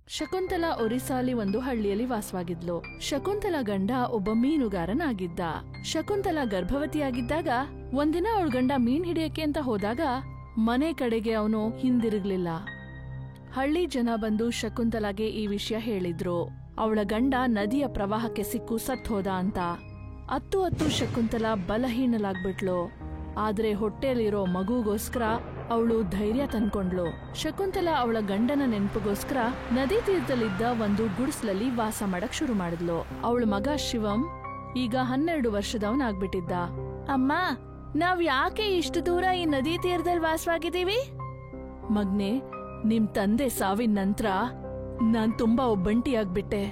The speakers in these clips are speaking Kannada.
ಶಕುಂತಲಾ ಒರಿಸ್ಸಾಲಿ ಒಂದು ಹಳ್ಳಿಯಲ್ಲಿ ವಾಸವಾಗಿದ್ಲು. ಶಕುಂತಲಾ ಗಂಡ ಒಬ್ಬ ಮೀನುಗಾರನಾಗಿದ್ದ. ಶಕುಂತಲಾ ಗರ್ಭವತಿಯಾಗಿದ್ದಾಗ ಒಂದಿನ ಅವಳ ಗಂಡ ಮೀನ್ ಹಿಡಿಯಕ್ಕೆ ಅಂತ ಹೋದಾಗ ಮನೆ ಕಡೆಗೆ ಅವನು ಹಿಂದಿರುಗ್ಲಿಲ್ಲ. ಹಳ್ಳಿ ಜನ ಬಂದು ಶಕುಂತಲಾಗೆ ಈ ವಿಷಯ ಹೇಳಿದ್ರು. ಅವಳ ಗಂಡ ನದಿಯ ಪ್ರವಾಹಕ್ಕೆ ಸಿಕ್ಕು ಸತ್ ಹೋದ ಅಂತ. ಅತ್ತು ಶಕುಂತಲಾ ಬಲಹೀನಲಾಗ್ಬಿಟ್ಲು. ಆದ್ರೆ ಹೊಟ್ಟೆಯಲ್ಲಿರೋ ಮಗುಗೋಸ್ಕರ ಅವಳು ಧೈರ್ಯ ತಂದ್ಕೊಂಡ್ಲು. ಶಕುಂತಲಾ ಅವಳ ಗಂಡನ ನೆನಪಿಗೋಸ್ಕರ ನದಿ ತೀರದಲ್ಲಿದ್ದ ಒಂದು ಗುಡಿಸ್ಲಲ್ಲಿ ವಾಸ ಮಾಡಕ್ ಶುರು ಮಾಡಿದ್ಲು. ಅವಳ ಮಗ ಶಿವಂ ಈಗ 12 ವರ್ಷದವನಾಗ್ಬಿಟ್ಟಿದ್ದ. ಅಮ್ಮ, ನಾವ್ ಯಾಕೆ ಇಷ್ಟು ದೂರ ಈ ನದಿ ತೀರದಲ್ಲಿ ವಾಸವಾಗಿದ್ದೀವಿ? ಮಗ್ನೆ, ನಿಮ್ ತಂದೆ ಸಾವಿನ ನಂತರ ನಾನ್ ತುಂಬಾ ಒಬ್ಬಂಟಿಯಾಗ್ಬಿಟ್ಟೆ.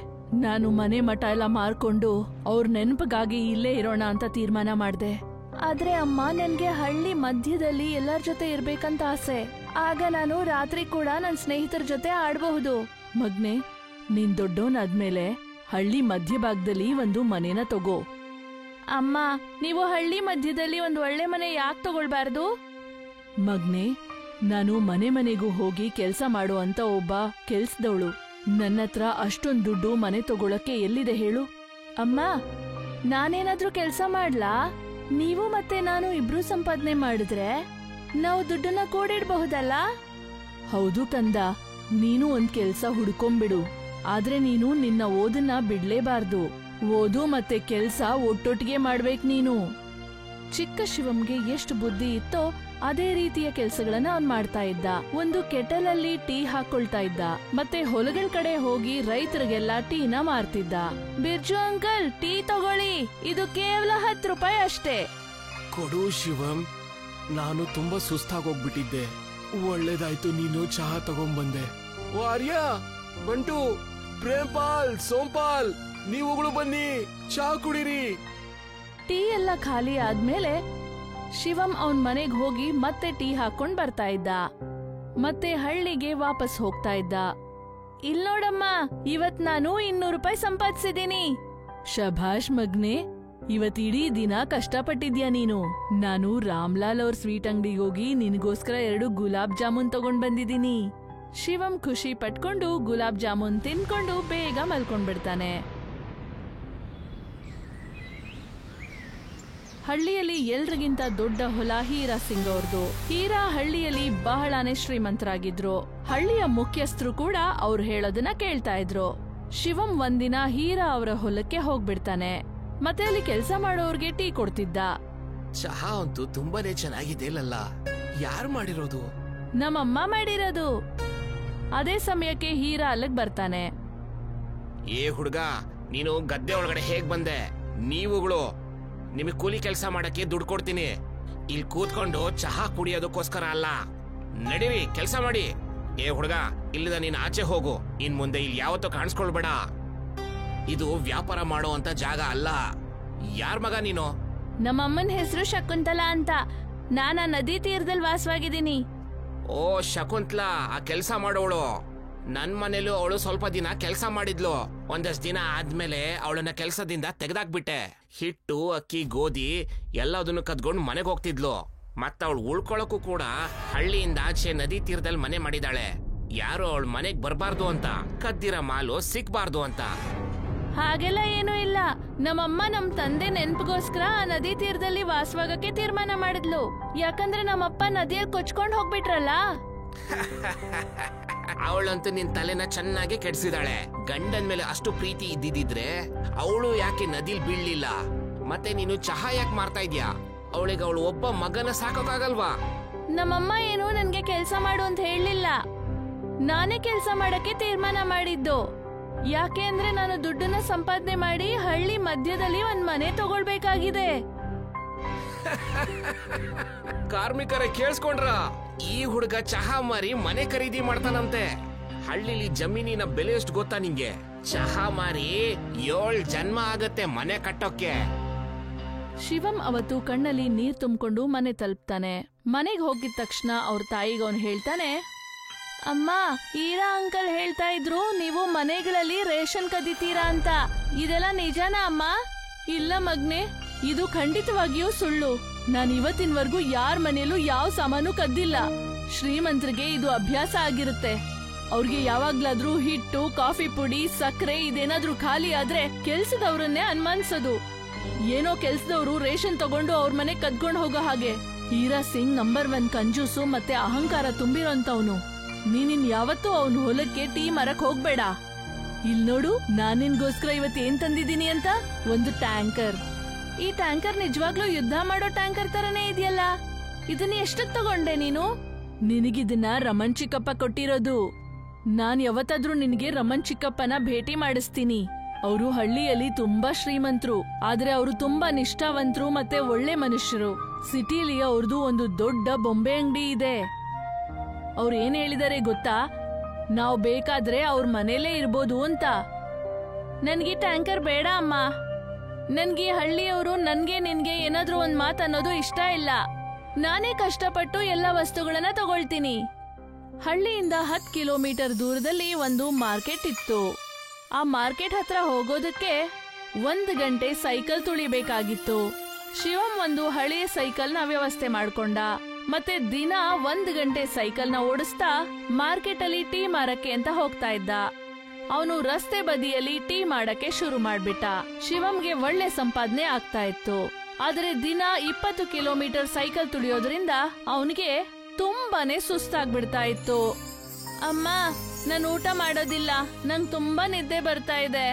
ನಾನು ಮನೆ ಮಠ ಎಲ್ಲ ಮಾರ್ಕೊಂಡು ಅವ್ರ ನೆನಪಿಗಾಗಿ ಇಲ್ಲೇ ಇರೋಣ ಅಂತ ತೀರ್ಮಾನ ಮಾಡ್ದೆ. ಆದ್ರೆ ಅಮ್ಮ, ನನ್ಗೆ ಹಳ್ಳಿ ಮಧ್ಯದಲ್ಲಿ ಎಲ್ಲರ ಜೊತೆ ಇರ್ಬೇಕಂತ ಆಸೆ. ಆಗ ನಾನು ರಾತ್ರಿ ಕೂಡ ನನ್ ಸ್ನೇಹಿತರ ಜೊತೆ ಆಡ್ಬಹುದು. ಮಗ್ನೆ, ನೀನ್ ದೊಡ್ಡವನಾದ್ಮೇಲೆ ಹಳ್ಳಿ ಮಧ್ಯಭಾಗದಲ್ಲಿ ಒಂದು ಮನೇನ ತಗೋ. ಅಮ್ಮ, ನೀವು ಹಳ್ಳಿ ಮಧ್ಯದಲ್ಲಿ ಒಂದು ಒಳ್ಳೆ ಮನೆ ಯಾಕೆ ತಗೊಳ್ಬಾರ್ದು? ಮಗ್ನೆ, ನಾನು ಮನೆಗೂ ಹೋಗಿ ಕೆಲ್ಸ ಮಾಡೋ ಅಂತ ಒಬ್ಬ ಕೆಲ್ಸದವಳು. ನನ್ನತ್ರ ಅಷ್ಟೊಂದ್ ದುಡ್ಡು ಮನೆ ತಗೊಳಕ್ಕೆ ಎಲ್ಲಿದೆ ಹೇಳು? ಅಮ್ಮ, ನಾನೇನಾದ್ರೂ ಕೆಲ್ಸ ಮಾಡ್ಲಾ? ನೀವು ಮತ್ತೆ ನಾನು ಇಬ್ರು ಸಂಪಾದನೆ ಮಾಡಿದ್ರೆ ನಾವು ದುಡ್ಡನ್ನ ಕೂಡಿಡ್ಬಹುದಲ್ಲ? ಹೌದು ಕಂದ, ನೀನು ಒಂದ್ ಕೆಲ್ಸ ಹುಡ್ಕೊಂಬಿಡು. ಆದ್ರೆ ನೀನು ನಿನ್ನ ಓದನ್ನ ಬಿಡ್ಲೇಬಾರ್ದು. ಓದು ಮತ್ತೆ ಕೆಲ್ಸ ಒಟ್ಟೊಟ್ಟಿಗೆ ಮಾಡ್ಬೇಕ್ ನೀನು. ಚಿಕ್ಕ ಶಿವಂಗೆ ಎಷ್ಟು ಬುದ್ಧಿ ಇತ್ತೋ ಅದೇ ರೀತಿಯ ಕೆಲ್ಸಗಳನ್ನ ಅವನ್ ಮಾಡ್ತಾ ಇದ್ದ. ಒಂದು ಕೆಟಲ್ ಅಲ್ಲಿ ಟೀ ಹಾಕೊಳ್ತಾ ಇದ್ದ. ಮತ್ತೆ ಹೊಲಗಳ ಕಡೆ ಹೋಗಿ ರೈತರಿಗೆಲ್ಲ ಟೀನ ಮಾರ್ತಿದ್ದ. ಬಿರ್ಜು ಅಂಕಲ್, ಟೀ ತಗೊಳ್ಳಿ, ಇದು ಕೇವಲ 10 ರೂಪಾಯಿ ಅಷ್ಟೇ. ಕೊಡು ಶಿವಂ, ನಾನು ತುಂಬಾ ಸುಸ್ತಾಗೋಗ್ಬಿಟ್ಟಿದ್ದೆ. ಒಳ್ಳೇದಾಯ್ತು ನೀನು ಚಹಾ ತಗೊಂಡ್ಬಂದೆ. ಓ ಆರ್ಯ, ಬಂಟು, ಪ್ರೇಮ್ಪಾಲ್, ಸೋಂಪಾಲ್, ನೀವುಗಳು ಬನ್ನಿ, ಚಹಾ ಕುಡೀರಿ. ಟೀ ಎಲ್ಲ ಖಾಲಿ ಆದ್ಮೇಲೆ ಶಿವಂ ಅವನ್ ಮನೆಗ್ ಹೋಗಿ ಮತ್ತೆ ಟೀ ಹಾಕೊಂಡ್ ಬರ್ತಾ ಇದ್ದ. ಮತ್ತೆ ಹಳ್ಳಿಗೆ ವಾಪಸ್ ಹೋಗ್ತಾ ಇದ್ದ. ಇಲ್ ನೋಡಮ್ಮ, ಇವತ್ ನಾನು 200 ರೂಪಾಯಿ ಸಂಪಾದಿಸಿದೀನಿ. ಶಭಾಷ್ ಮಗ್ನೆ, ಇವತ್ ಇಡೀ ದಿನ ಕಷ್ಟಪಟ್ಟಿದ್ಯಾ ನೀನು. ನಾನು ರಾಮ್ಲಾಲ್ ಅವ್ರ ಸ್ವೀಟ್ ಅಂಗಡಿಗೆ ಹೋಗಿ ನಿನಗೋಸ್ಕರ 2 ಗುಲಾಬ್ ಜಾಮೂನ್ ತಗೊಂಡ್ ಬಂದಿದ್ದೀನಿ. ಶಿವಂ ಖುಷಿ ಪಟ್ಕೊಂಡು ಗುಲಾಬ್ ಜಾಮೂನ್ ತಿನ್ಕೊಂಡು ಬೇಗ ಮಲ್ಕೊಂಡ್ಬಿಡ್ತಾನೆ. ಹಳ್ಳಿಯಲ್ಲಿ ಎಲ್ರಿಗಿಂತ ದೊಡ್ಡ ಹೊಲ ಹೀರಾ ಸಿಂಗ್ ಅವ್ರದು. ಹೀರಾ ಹಳ್ಳಿಯಲ್ಲಿ ಬಹಳಾನೇ ಶ್ರೀಮಂತರಾಗಿದ್ರು. ಹಳ್ಳಿಯ ಮುಖ್ಯಸ್ಥರು ಕೂಡ ಅವ್ರು ಹೇಳೋದನ್ನ ಕೇಳ್ತಾ ಇದ್ರು. ಶಿವಂ ಒಂದಿನ ಹೀರಾ ಅವರ ಹೊಲಕ್ಕೆ ಹೋಗ್ಬಿಡ್ತಾನೆ. ಮತ್ತೆ ಅಲ್ಲಿ ಕೆಲಸ ಮಾಡೋರ್ಗೆ ಟೀ ಕೊಡ್ತಿದ್ದ. ಚಹಾ ಅಂತೂ ತುಂಬಾನೇ ಚೆನ್ನಾಗಿದೆ ಲಲ್ಲ. ಯಾರು ಮಾಡಿರೋದು? ನಮ್ಮಮ್ಮ ಮಾಡಿರೋದು. ಅದೇ ಸಮಯಕ್ಕೆ ಹೀರಾ ಅಲ್ಲಿಗ್ ಬರ್ತಾನೆ. ಏ ಹುಡ್ಗ, ನೀನು ಗದ್ದೆ ಒಳಗಡೆ ಹೇಗ್ ಬಂದೆ? ನೀವುಗಳು ನಿಮಗ್ ಕೂಲಿ ಕೆಲಸ ಮಾಡಕ್ಕೆ ದುಡ್ಡು ಕೊಡ್ತೀನಿ. ಇಲ್ಲಿ ಕೂತ್ಕೊಂಡು ಚಹಾ ಕುಡಿಯೋದಕ್ಕೋಸ್ಕರ ಅಲ್ಲ. ನಡೀರಿ, ಕೆಲಸ ಮಾಡಿ. ಏ ಹುಡ್ಗ, ಇಲ್ಲಿಂದ ನೀನ್ ಆಚೆ ಹೋಗು. ಇನ್ ಮುಂದೆ ಇಲ್ಲಿ ಯಾವತ್ತೂ ಕಾಣಿಸ್ಕೊಳ್ಬೇಡ. ಇದು ವ್ಯಾಪಾರ ಮಾಡೋ ಅಂತ ಜಾಗ ಅಲ್ಲ. ಯಾರ್ ಮಗ ನೀನು? ನಮ್ಮಮ್ಮನ ಹೆಸರು ಶಕುಂತಲಾ ಅಂತ. ನಾನ ನದಿ ತೀರದಲ್ಲಿ ವಾಸವಾಗಿದ್ದೀನಿ. ಓ ಶಕುಂತಲಾ, ಆ ಕೆಲ್ಸ ಮಾಡೋಳು. ನನ್ ಮನೇಲೂ ಅವಳು ಸ್ವಲ್ಪ ದಿನ ಕೆಲ್ಸ ಮಾಡಿದ್ಲು. ಒಂದಷ್ಟು ದಿನ ಆದ್ಮೇಲೆ ಅವಳನ್ನ ಕೆಲ್ಸದಿಂದ ತೆಗೆದಾಕ್ಬಿಟ್ಟೆ. ಹಿಟ್ಟು, ಅಕ್ಕಿ, ಗೋಧಿ ಎಲ್ಲದನ್ನು ಕದ್ಕೊಂಡು ಮನೆಗೆ ಹೋಗ್ತಿದ್ಲು. ಮತ್ತ ಅವಳು ಉಳ್ಕೊಳಕ್ಕೂ ಕೂಡ ಹಳ್ಳಿಯಿಂದ ಆಚೆ ನದಿ ತೀರದಲ್ಲಿ ಮನೆ ಮಾಡಿದಾಳೆ. ಯಾರು ಅವಳ ಮನೆಗ್ ಬರ್ಬಾರ್ದು ಅಂತ, ಕದ್ದಿರ ಮಾಲು ಸಿಕ್ಬಾರ್ದು ಅಂತ. ಹಾಗೆಲ್ಲ ಏನೂ ಇಲ್ಲ. ನಮ್ಮಮ್ಮ ನಮ್ ತಂದೆ ನೆನ್ಪಿಗೋಸ್ಕರ ಆ ನದಿ ತೀರದಲ್ಲಿ ವಾಸವಾಗಕ್ಕೆ ತೀರ್ಮಾನ ಮಾಡಿದ್ಲು. ಯಾಕಂದ್ರೆ ನಮ್ಮಪ್ಪ ನದಿಯಲ್ಲಿ ಕೊಚ್ಕೊಂಡ್ ಹೋಗ್ಬಿಟ್ರಲ್ಲ. ಅವಳಂತೂ ನಿನ್ ತಲೆನ ಚೆನ್ನಾಗಿ ಕೆಡ್ಸಿದಾಳೆ. ಗಂಡನ್ ಮೇಲೆ ಅಷ್ಟು ಪ್ರೀತಿ ಇದ್ದಿದ್ರೆ ಅವಳು ಯಾಕೆ ನದಿಲ್ ಬೀಳ್ಲಿಲ್ಲ? ಮತ್ತೆ ನೀನು ಚಹಾ ಯಾಕೆ ಮಾರ್ತಾ ಇದ್ಯಾ? ಅವಳಿಗೆ ಅವಳು ಒಬ್ಬ ಮಗನ ಸಾಕೋಕಾಗಲ್ವಾ? ನಮ್ಮಮ್ಮ ಏನು ನನ್ಗೆ ಕೆಲ್ಸ ಮಾಡು ಅಂತ ಹೇಳಲಿಲ್ಲ. ನಾನೇ ಕೆಲ್ಸ ಮಾಡಕ್ಕೆ ತೀರ್ಮಾನ ಮಾಡಿದ್ದು. ಯಾಕೆ ಅಂದ್ರೆ ನಾನು ದುಡ್ಡನ್ನ ಸಂಪಾದನೆ ಮಾಡಿ ಹಳ್ಳಿ ಮಧ್ಯದಲ್ಲಿ ಒಂದ್ ಮನೆ ತಗೊಳ್ಬೇಕಾಗಿದೆ. ಕಾರ್ಮಿಕರ ಕೇಳಿಸ್ಕೊಂಡ್ರ? ಈ ಹುಡುಗ ಚಹಾ ಮಾರಿ ಮನೆ ಖರೀದಿ ಮಾಡ್ತಾನಂತೆ. ಹಳ್ಳಿಲಿ ಜಮೀನಿನ ಬೆಲೆ ಎಷ್ಟು ಗೊತ್ತಾ ನಿಂಗೆ? ಚಹಾ ಮಾರಿ 7 ಜನ್ಮ ಆಗತ್ತೆ ಮನೆ ಕಟ್ಟೋಕೆ. ಶಿವಂ ಅವತ್ತು ಕಣ್ಣಲ್ಲಿ ನೀರ್ ತುಂಬಿಕೊಂಡು ಮನೆ ತಲುಪ್ತಾನೆ. ಮನೆಗ್ ಹೋಗಿದ ತಕ್ಷಣ ಅವ್ರ ತಾಯಿಗೆ ಅವನು ಹೇಳ್ತಾನೆ, ಅಮ್ಮ, ಈರಾ ಅಂಕಲ್ ಹೇಳ್ತಾ ಇದ್ರು ನೀವು ಮನೆಗಳಲ್ಲಿ ರೇಷನ್ ಕದೀತೀರಾ ಅಂತ. ಇದೆಲ್ಲ ನಿಜಾನಾ ಅಮ್ಮ? ಇಲ್ಲ ಮಗ್ನೆ, ಇದು ಖಂಡಿತವಾಗಿಯೂ ಸುಳ್ಳು. ನಾನ್ ಇವತ್ತಿನವರೆಗೂ ಯಾರ ಮನೇಲೂ ಯಾವ ಸಾಮಾನು ಕದ್ದಿಲ್ಲ. ಶ್ರೀಮಂತರಿಗೆ ಇದು ಅಭ್ಯಾಸ ಆಗಿರುತ್ತೆ. ಅವ್ರಿಗೆ ಯಾವಾಗ್ಲಾದ್ರೂ ಹಿಟ್ಟು, ಕಾಫಿ ಪುಡಿ, ಸಕ್ಕರೆ ಇದೇನಾದ್ರೂ ಖಾಲಿ ಆದ್ರೆ ಕೆಲ್ಸದವ್ರನ್ನೇ ಅನುಮಾನಿಸೋದು. ಏನೋ ಕೆಲ್ಸದವ್ರು ರೇಷನ್ ತಗೊಂಡು ಅವ್ರ ಮನೆ ಕದ್ಕೊಂಡ್ ಹೋಗೋ ಹಾಗೆ. ಹೀರಾ ಸಿಂಗ್ ನಂಬರ್ 1 ಕಂಜೂಸು ಮತ್ತೆ ಅಹಂಕಾರ ತುಂಬಿರೋಂತವ್ನು. ನೀನಿನ್ ಯಾವತ್ತೂ ಅವನ್ ಹೊಲಕ್ಕೆ ಟೀ ಮರಕ್ ಹೋಗ್ಬೇಡ. ಇಲ್ ನೋಡು, ನಾನ್ ನಿನ್ಗೋಸ್ಕರ ಇವತ್ತು ಏನ್ ತಂದಿದ್ದೀನಿ ಅಂತ, ಒಂದು ಟ್ಯಾಂಕರ್. ಈ ಟ್ಯಾಂಕರ್ ನಿಜವಾಗ್ಲೂ ಯುದ್ಧ ಮಾಡೋ ಟ್ಯಾಂಕರ್ ತರನೇ ಇದೆಯಲ್ಲ. ಇದನ್ನ ಎಷ್ಟಕ್ ತಗೊಂಡೆ ನೀನು? ನಿನಗಿದನ್ನ ರಮಣ್ ಚಿಕ್ಕಪ್ಪ ಕೊಟ್ಟಿರೋದು. ನಾನ್ ಯಾವತ್ತಾದ್ರೂ ನಿನಗೆ ರಮಣ್ ಚಿಕ್ಕಪ್ಪನ ಭೇಟಿ ಮಾಡಿಸ್ತೀನಿ. ಅವರು ಹಳ್ಳಿಯಲ್ಲಿ ತುಂಬಾ ಶ್ರೀಮಂತರು, ಆದ್ರೆ ಅವರು ತುಂಬಾ ನಿಷ್ಠಾವಂತರು ಮತ್ತೆ ಒಳ್ಳೆ ಮನುಷ್ಯರು. ಸಿಟಿಲಿ ಅವ್ರದ್ದು ಒಂದು ದೊಡ್ಡ ಬೊಂಬೆ ಅಂಗಡಿ ಇದೆ. ಅವ್ರು ಏನ್ ಹೇಳಿದಾರೆ ಗೊತ್ತಾ? ನಾವ್ ಬೇಕಾದ್ರೆ ಅವ್ರ ಮನೇಲೇ ಇರ್ಬೋದು ಅಂತ. ನನ್ಗೆ ಟ್ಯಾಂಕರ್ ಬೇಡ ಅಮ್ಮ. ನನ್ಗೆ ಹಳ್ಳಿಯವರು ನನ್ಗೆ ನಿನ್ಗೆ ಏನಾದ್ರೂ ಒಂದ್ ಮಾತ್ ಅನ್ನೋದು ಇಷ್ಟ ಇಲ್ಲ. ನಾನೇ ಕಷ್ಟಪಟ್ಟು ಎಲ್ಲ ವಸ್ತುಗಳನ್ನ ತಗೊಳ್ತೀನಿ. ಹಳ್ಳಿಯಿಂದ 10 ಕಿಲೋಮೀಟರ್ ದೂರದಲ್ಲಿ ಒಂದು ಮಾರ್ಕೆಟ್ ಇತ್ತು. ಆ ಮಾರ್ಕೆಟ್ ಹತ್ರ ಹೋಗೋದಕ್ಕೆ 1 ಗಂಟೆ ಸೈಕಲ್ ತುಳಿಬೇಕಾಗಿತ್ತು. ಶಿವಂ ಒಂದು ಹಳೆಯ ಸೈಕಲ್ನ ವ್ಯವಸ್ಥೆ ಮಾಡ್ಕೊಂಡ. ಮತ್ತೆ ದಿನ 1 ಗಂಟೆ ಸೈಕಲ್ನ ಓಡಿಸ್ತಾ ಮಾರ್ಕೆಟ್ ಅಲ್ಲಿ ಟೀ ಮಾರಕ್ಕೆ ಅಂತ ಹೋಗ್ತಾ ಇದ್ದ. ಅವನು ರಸ್ತೆ ಬದಿಯಲ್ಲಿ ಟೀ ಮಾಡಕ್ಕೆ ಶುರು ಮಾಡ್ಬಿಟ್ಟ. ಶಿವಂಗೆ ಒಳ್ಳೆ ಸಂಪಾದನೆ ಆಗ್ತಾ ಇತ್ತು. ಆದ್ರೆ ದಿನ 20 ಕಿಲೋಮೀಟರ್ ಸೈಕಲ್ ತುಳಿಯೋದ್ರಿಂದ ಅವನಿಗೆ ತುಂಬಾನೇ ಸುಸ್ತಾಗ್ಬಿಡ್ತಾ ಇತ್ತು. ಅಮ್ಮ, ನಾನು ಊಟ ಮಾಡೋದಿಲ್ಲ. ನಂಗ್ ತುಂಬಾ ನಿದ್ದೆ ಬರ್ತಾ ಇದೆ.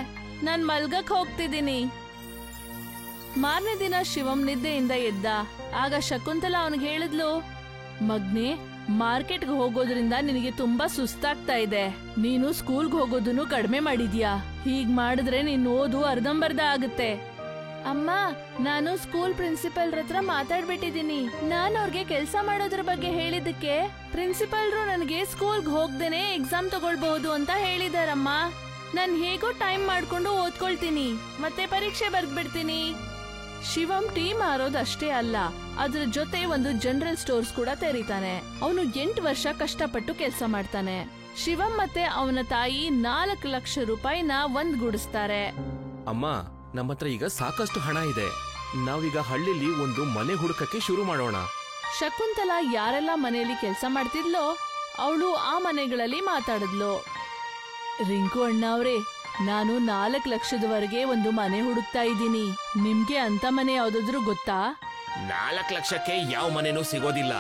ನಾನ್ ಮಲ್ಗಕ್ ಹೋಗ್ತಿದ್ದೀನಿ. ಮಾರನೇ ದಿನ ಶಿವಂ ನಿದ್ದೆಯಿಂದ ಎದ್ದ. ಆಗ ಶಕುಂತಲಾ ಅವನಿಗೆ ಹೇಳಿದ್ಲು, ಮಗ್ನೆ, ಮಾರ್ಕೆಟ್ಗೆ ಹೋಗೋದ್ರಿಂದ ನಿನಗೆ ತುಂಬಾ ಸುಸ್ತಾಗ್ತಾ ಇದೆ. ನೀನು ಸ್ಕೂಲ್ಗೆ ಹೋಗೋದನ್ನು ಕಡಿಮೆ ಮಾಡಿದ್ಯಾ. ಹೀಗ್ ಮಾಡಿದ್ರೆ ನಿನ್ ಓದು ಅರ್ಧಂಬರ್ಧ ಆಗುತ್ತೆ. ಅಮ್ಮ, ನಾನು ಸ್ಕೂಲ್ ಪ್ರಿನ್ಸಿಪಲ್ ಹತ್ರ ಮಾತಾಡ್ಬಿಟ್ಟಿದೀನಿ. ನಾನ್ ಅವ್ರಿಗೆ ಕೆಲ್ಸ ಮಾಡೋದ್ರ ಬಗ್ಗೆ ಹೇಳಿದಕ್ಕೆ ಪ್ರಿನ್ಸಿಪಲ್ರು ನನಗೆ ಸ್ಕೂಲ್ಗೆ ಹೋಗ್ದೇನೆ ಎಕ್ಸಾಮ್ ತಗೊಳ್ಬಹುದು ಅಂತ ಹೇಳಿದಾರಮ್ಮ. ನಾನ್ ಹೇಗೋ ಟೈಮ್ ಮಾಡ್ಕೊಂಡು ಓದ್ಕೊಳ್ತೀನಿ, ಮತ್ತೆ ಪರೀಕ್ಷೆ ಬರ್ದ್ಬಿಡ್ತೀನಿ. ಶಿವಂ ಟೀ ಮಾರೋದಷ್ಟೇ ಅಲ್ಲ, ಅದ್ರ ಜೊತೆ ಒಂದು ಜನರಲ್ ಸ್ಟೋರ್ಸ್ ಕೂಡ ತೆರೀತಾನೆ. ಅವನು 8 ವರ್ಷ ಕಷ್ಟಪಟ್ಟು ಕೆಲಸ ಮಾಡ್ತಾನೆ. ಶಿವಂ ಮತ್ತೆ ಅವನ ತಾಯಿ 4 ಲಕ್ಷ ರೂಪಾಯಿನ ಒಂದ್ಗೂಡಿಸ್ತಾರೆ. ಅಮ್ಮ, ನಮ್ಮ ಹತ್ರ ಈಗ ಸಾಕಷ್ಟು ಹಣ ಇದೆ. ನಾವೀಗ ಹಳ್ಳಿಲಿ ಒಂದು ಮನೆ ಹುಡುಕಕ್ಕೆ ಶುರು ಮಾಡೋಣ. ಶಕುಂತಲಾ ಯಾರೆಲ್ಲ ಮನೆಯಲ್ಲಿ ಕೆಲಸ ಮಾಡ್ತಿದ್ಲೋ ಅವಳು ಆ ಮನೆಗಳಲ್ಲಿ ಮಾತಾಡಿದ್ಲು. ರಿಂಕು ಅಣ್ಣ ಅವ್ರೆ, ನಾನು 4 ಲಕ್ಷದವರೆಗೆ ಒಂದು ಮನೆ ಹುಡುಕ್ತಾ ಇದ್ದೀನಿ. ನಿಮ್ಗೆ ಅಂತ ಮನೆ ಯಾವ್ದಾದ್ರು ಗೊತ್ತಾ? 4 ಲಕ್ಷಕ್ಕೆ ಯಾವ ಮನೆನೂ ಸಿಗೋದಿಲ್ಲ.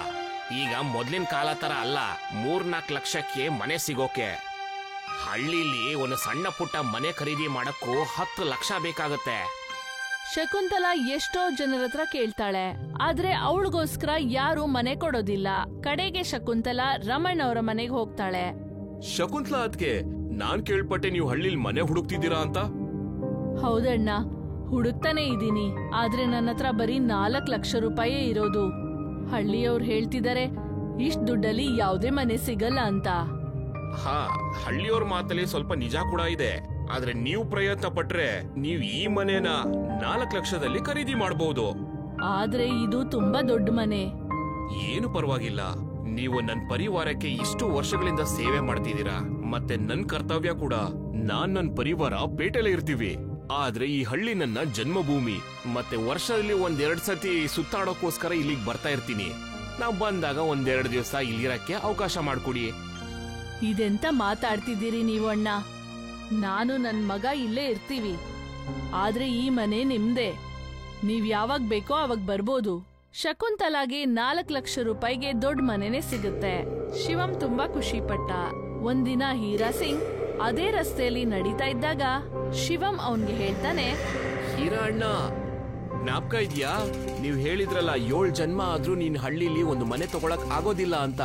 ಈಗ ಮೊದ್ಲಿನ ಕಾಲ ತರ ಅಲ್ಲ, 3-4 ಲಕ್ಷಕ್ಕೆ ಮನೆ ಸಿಗೋಕೆ. ಹಳ್ಳಿಲಿ ಒಂದು ಸಣ್ಣ ಪುಟ್ಟ ಮನೆ ಖರೀದಿ ಮಾಡಕ್ಕೂ 10 ಲಕ್ಷ ಬೇಕಾಗತ್ತೆ. ಶಕುಂತಲಾ ಎಷ್ಟೋ ಜನರ ಹತ್ರ ಕೇಳ್ತಾಳೆ, ಆದ್ರೆ ಅವಳಿಗೋಸ್ಕರ ಯಾರು ಮನೆ ಕೊಡೋದಿಲ್ಲ. ಕಡೆಗೆ ಶಕುಂತಲಾ ರಮಣ್ ಅವರ ಮನೆಗೆ ಹೋಗ್ತಾಳೆ. ಶಕುಂತಲಾ ಅದ್ಕೆ, ನಾನ್ ಕೇಳ್ಪಟ್ಟೆ ನೀವು ಹಳ್ಳಿಲಿ ಮನೆ ಹುಡುಕ್ತಿದ್ದೀರಾ ಅಂತ. ಹೌದಣ್ಣ, ಹುಡುಕ್ತಾನೆ ಇದ್ದೀನಿ. ಆದ್ರೆ ನನ್ನ ಹತ್ರ ಬರೀ 4 ಲಕ್ಷ ರೂಪಾಯಿ ಇರೋದು. ಹಳ್ಳಿಯವ್ರು ಹೇಳ್ತಿದ್ದಾರೆ ಇಷ್ಟ್ ದುಡ್ಡಲ್ಲಿ ಯಾವ್ದೇ ಮನೆ ಸಿಗಲ್ಲ ಅಂತ. ಹಾ, ಹಳ್ಳಿಯವ್ರ ಮಾತಲ್ಲಿ ಸ್ವಲ್ಪ ನಿಜ ಕೂಡ ಇದೆ. ಆದ್ರೆ ನೀವು ಪ್ರಯತ್ನ ಪಟ್ರೆ ನೀವು ಈ ಮನೆನ 4 ಲಕ್ಷದಲ್ಲಿ ಖರೀದಿ ಮಾಡಬಹುದು. ಆದ್ರೆ ಇದು ತುಂಬಾ ದೊಡ್ಡ ಮನೆ. ಏನು ಪರವಾಗಿಲ್ಲ, ನೀವು ನನ್ನ ಪರಿವಾರಕ್ಕೆ ಇಷ್ಟು ವರ್ಷಗಳಿಂದ ಸೇವೆ ಮಾಡ್ತಿದ್ದೀರಾ. ಮತ್ತೆ ನನ್ ಕರ್ತವ್ಯ ಕೂಡ. ನನ್ನ ಪರಿವಾರ ಪೇಟೆಲೆ ಇರ್ತೀವಿ. ಆದ್ರೆ ಈ ಹಳ್ಳಿ ನನ್ನ ಜನ್ಮಭೂಮಿ. ಮತ್ತೆ ವರ್ಷದಲ್ಲಿ 1-2 ಸತಿ ಸುತ್ತಾಡೋಕೋಸ್ಕರ ಇಲ್ಲಿಗೆ ಬರ್ತಾ ಇರ್ತೀನಿ. ನಾವ್ ಬಂದಾಗ 1-2 ದಿವಸ ಇಲ್ಲಿರಕ್ಕೆ ಅವಕಾಶ ಮಾಡ್ಕೊಡಿ. ಇದೆಂತ ಮಾತಾಡ್ತಿದ್ದೀರಿ ನೀವು ಅಣ್ಣ? ನಾನು ನನ್ ಮಗ ಇಲ್ಲೇ ಇರ್ತೀವಿ. ಆದ್ರೆ ಈ ಮನೆ ನಿಮ್ದೆ. ನೀವ್ ಯಾವಾಗ ಬೇಕೋ ಅವಾಗ ಬರ್ಬೋದು. ಶಕುಂತಲಾಗೆ 4 ಲಕ್ಷ ರೂಪಾಯಿಗೆ ದೊಡ್ಡ ಮನೆನೇ ಸಿಗುತ್ತೆ. ಶಿವಂ ತುಂಬಾ ಖುಷಿ ಪಟ್ಟ. ಒಂದಿನ ಹೀರಾ ಸಿಂಗ್ ಅದೇ ರಸ್ತೆಯಲ್ಲಿ ನಡೀತಾ ಇದ್ದಾಗ ಶಿವಂ ಅವನ್ಗೆ ಹೇಳ್ತಾನೆ, ಹೀರಾ ಅಣ್ಣ, ಜ್ಞಾಪಕ ಇದ್ಯಾ? ನೀವ್ ಹೇಳಿದ್ರಲ್ಲ 7 ಜನ್ಮ ಆದ್ರೂ ನೀನ್ ಹಳ್ಳಿಲಿ ಒಂದು ಮನೆ ತಗೊಳಕ್ ಆಗೋದಿಲ್ಲ ಅಂತ.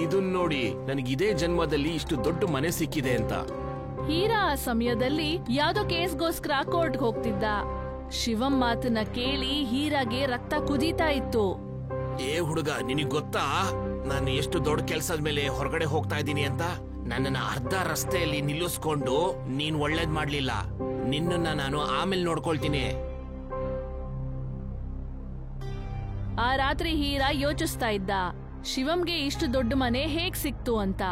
ಇದನ್ ನೋಡಿ, ನನಗಿದೇ ಜನ್ಮದಲ್ಲಿ ಇಷ್ಟು ದೊಡ್ಡ ಮನೆ ಸಿಕ್ಕಿದೆ ಅಂತ. ಹೀರಾ ಆ ಸಮಯದಲ್ಲಿ ಯಾವ್ದೋ ಕೇಸ್ಗೋಸ್ಕರ ಕೋರ್ಟ್ಗೆ ಹೋಗ್ತಿದ್ದ. ಶಿವಂ ಮಾತನ್ನ ಕೇಳಿ ಹೀರಾಗೆ ರಕ್ತ ಕುದೀತಾ ಇತ್ತು. ಏ ಹುಡುಗ, ನಿನಗ್ ಗೊತ್ತಾ ನಾನು ಎಷ್ಟು ದೊಡ್ಡ ಕೆಲ್ಸದ ಮೇಲೆ ಹೊರಗಡೆ ಹೋಗ್ತಾ ಇದ್ದೀನಿ ಅಂತ? ನನ್ನನ್ನ ಅರ್ಧ ರಸ್ತೆಯಲ್ಲಿ ನಿಲ್ಲಿಸ್ಕೊಂಡು ನೀನ್ ಒಳ್ಳೇದ್ ಮಾಡ್ಲಿಲ್ಲ. ನಿನ್ನನ್ನ ನಾನು ಆಮೇಲೆ ನೋಡ್ಕೊಳ್ತೀನಿ. ಆ ರಾತ್ರಿ ಹೀರಾ ಯೋಚಿಸ್ತಾ ಇದ್ದ, ಶಿವಂಗೆ ಇಷ್ಟು ದೊಡ್ಡ ಮನೆ ಹೇಗ್ ಸಿಕ್ತು ಅಂತ.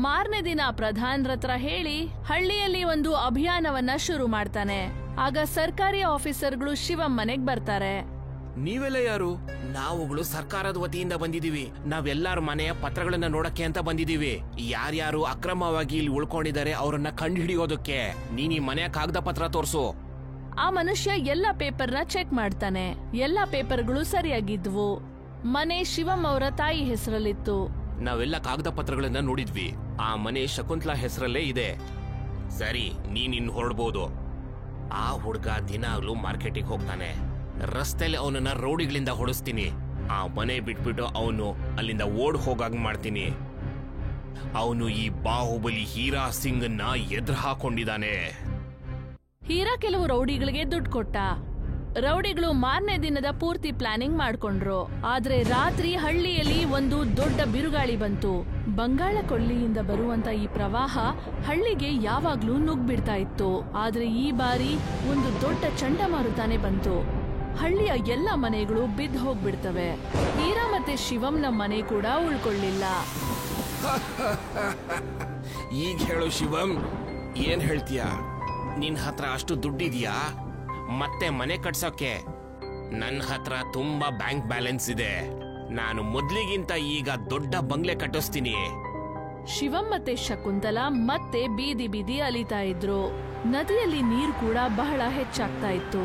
ಮಾರನೇ ದಿನ ಪ್ರಧಾನರ ಹತ್ರ ಹೇಳಿ ಹಳ್ಳಿಯಲ್ಲಿ ಒಂದು ಅಭಿಯಾನವನ್ನ ಶುರು ಮಾಡ್ತಾನೆ. ಆಗ ಸರ್ಕಾರಿ ಆಫೀಸರ್ಗಳು ಶಿವಂ ಮನೆಗ್ ಬರ್ತಾರೆ. ನೀವೆಲ್ಲ ಯಾರು? ನಾವುಗಳು ಸರ್ಕಾರದ ವತಿಯಿಂದ ಬಂದಿದೀವಿ. ನಾವೆಲ್ಲರ ಮನೆಯ ಪತ್ರಗಳನ್ನ ನೋಡಕ್ಕೆ ಅಂತ ಬಂದಿದೀವಿ. ಯಾರ್ಯಾರು ಅಕ್ರಮವಾಗಿ ಇಲ್ಲಿ ಉಳ್ಕೊಂಡಿದ್ದಾರೆ ಅವರನ್ನ ಕಂಡು ಹಿಡಿಯೋದಕ್ಕೆ. ನೀನ್ ಈ ಮನೆಯ ಕಾಗದ ಪತ್ರ ತೋರ್ಸು. ಆ ಮನುಷ್ಯ ಎಲ್ಲ ಪೇಪರ್ನ ಚೆಕ್ ಮಾಡ್ತಾನೆ. ಎಲ್ಲಾ ಪೇಪರ್ಗಳು ಸರಿಯಾಗಿದ್ವು. ಮನೆ ಶಿವಂ ಅವರ ತಾಯಿ ಹೆಸರಲ್ಲಿತ್ತು. ನಾವೆಲ್ಲ ಕಾಗದ ಪತ್ರಗಳನ್ನ ನೋಡಿದ್ವಿ. ಆ ಮನೆ ಶಕುಂತಲಾ ಹೆಸರಲ್ಲೇ ಇದೆ. ಸರಿ, ನೀನ್ ಹೊರಡ್ಬೋದು. ಆ ಹುಡ್ಗ ದಿನಾಗ್ಲೂ ಮಾರ್ಕೆಟಿಗೆ ಹೋಗ್ತಾನೆ. ರಸ್ತೆಲಿ ಅವನನ್ನ ರೋಡಿಗಳಿಂದ ಹೊಡಿಸ್ತೀನಿ. ಆ ಮನೆ ಬಿಟ್ಬಿಟ್ಟು ಅವನು ಅಲ್ಲಿಂದ ಓಡ್ ಹೋಗಾಗ್ ಮಾಡ್ತೀನಿ. ಅವನು ಈ ಬಾಹುಬಲಿ ಹೀರಾ ಸಿಂಗ್ನ ಎದುರು ಹಾಕೊಂಡಿದ್ದಾನೆ. ಹೀರಾ ಕೆಲವು ರೌಡಿಗಳಿಗೆ ದುಡ್ಡು ಕೊಟ್ಟ. ರೌಡಿಗಳು ಮಾರನೇ ದಿನದ ಪೂರ್ತಿ ಪ್ಲಾನಿಂಗ್ ಮಾಡ್ಕೊಂಡ್ರು. ಆದ್ರೆ ರಾತ್ರಿ ಹಳ್ಳಿಯಲ್ಲಿ ಒಂದು ದೊಡ್ಡ ಬಿರುಗಾಳಿ ಬಂತು. ಬಂಗಾಳ ಕೊಲ್ಲಿಯಿಂದ ಬರುವಂತ ಈ ಪ್ರವಾಹ ಹಳ್ಳಿಗೆ ಯಾವಾಗ್ಲೂ ನುಗ್ಬಿಡ್ತಾ ಇತ್ತು. ಆದ್ರೆ ಈ ಬಾರಿ ಒಂದು ದೊಡ್ಡ ಚಂಡಮಾರುತಾನೆ ಬಂತು. ಹಳ್ಳಿಯ ಎಲ್ಲ ಮನೆಗಳು ಬಿದ್ದು ಹೋಗ್ಬಿಡ್ತವೆ. ಹೀರಾ ಮತ್ತೆ ಶಿವಂನ ಮನೆ ಕೂಡ ಉಳ್ಕೊಳ್ಳಿಲ್ಲ. ಈಗ ಹೇಳು ಶಿವಂ, ಏನ್ ಹೇಳ್ತೀಯ? ನಿನ್ ಹತ್ರ ಅಷ್ಟು ದುಡ್ಡಿದ್ಯಾ ಮತ್ತೆ ಮನೆ ಕಟ್ಸೋಕೆ? ನನ್ನ ಹತ್ರ ತುಂಬಾ ಬ್ಯಾಂಕ್ ಬ್ಯಾಲೆನ್ಸ್ ಇದೆ. ನಾನು ಮೊದ್ಲಿಗಿಂತ ಈಗ ದೊಡ್ಡ ಬಂಗ್ಲೆ ಕಟ್ಟಿಸ್ತೀನಿ. ಶಿವಂ ಮತ್ತೆ ಶಕುಂತಲಾ ಮತ್ತೆ ಬೀದಿ ಬೀದಿ ಅಲಿತಾ ಇದ್ರು. ನದಿಯಲ್ಲಿ ನೀರು ಕೂಡ ಬಹಳ ಹೆಚ್ಚಾಗ್ತಾ ಇತ್ತು.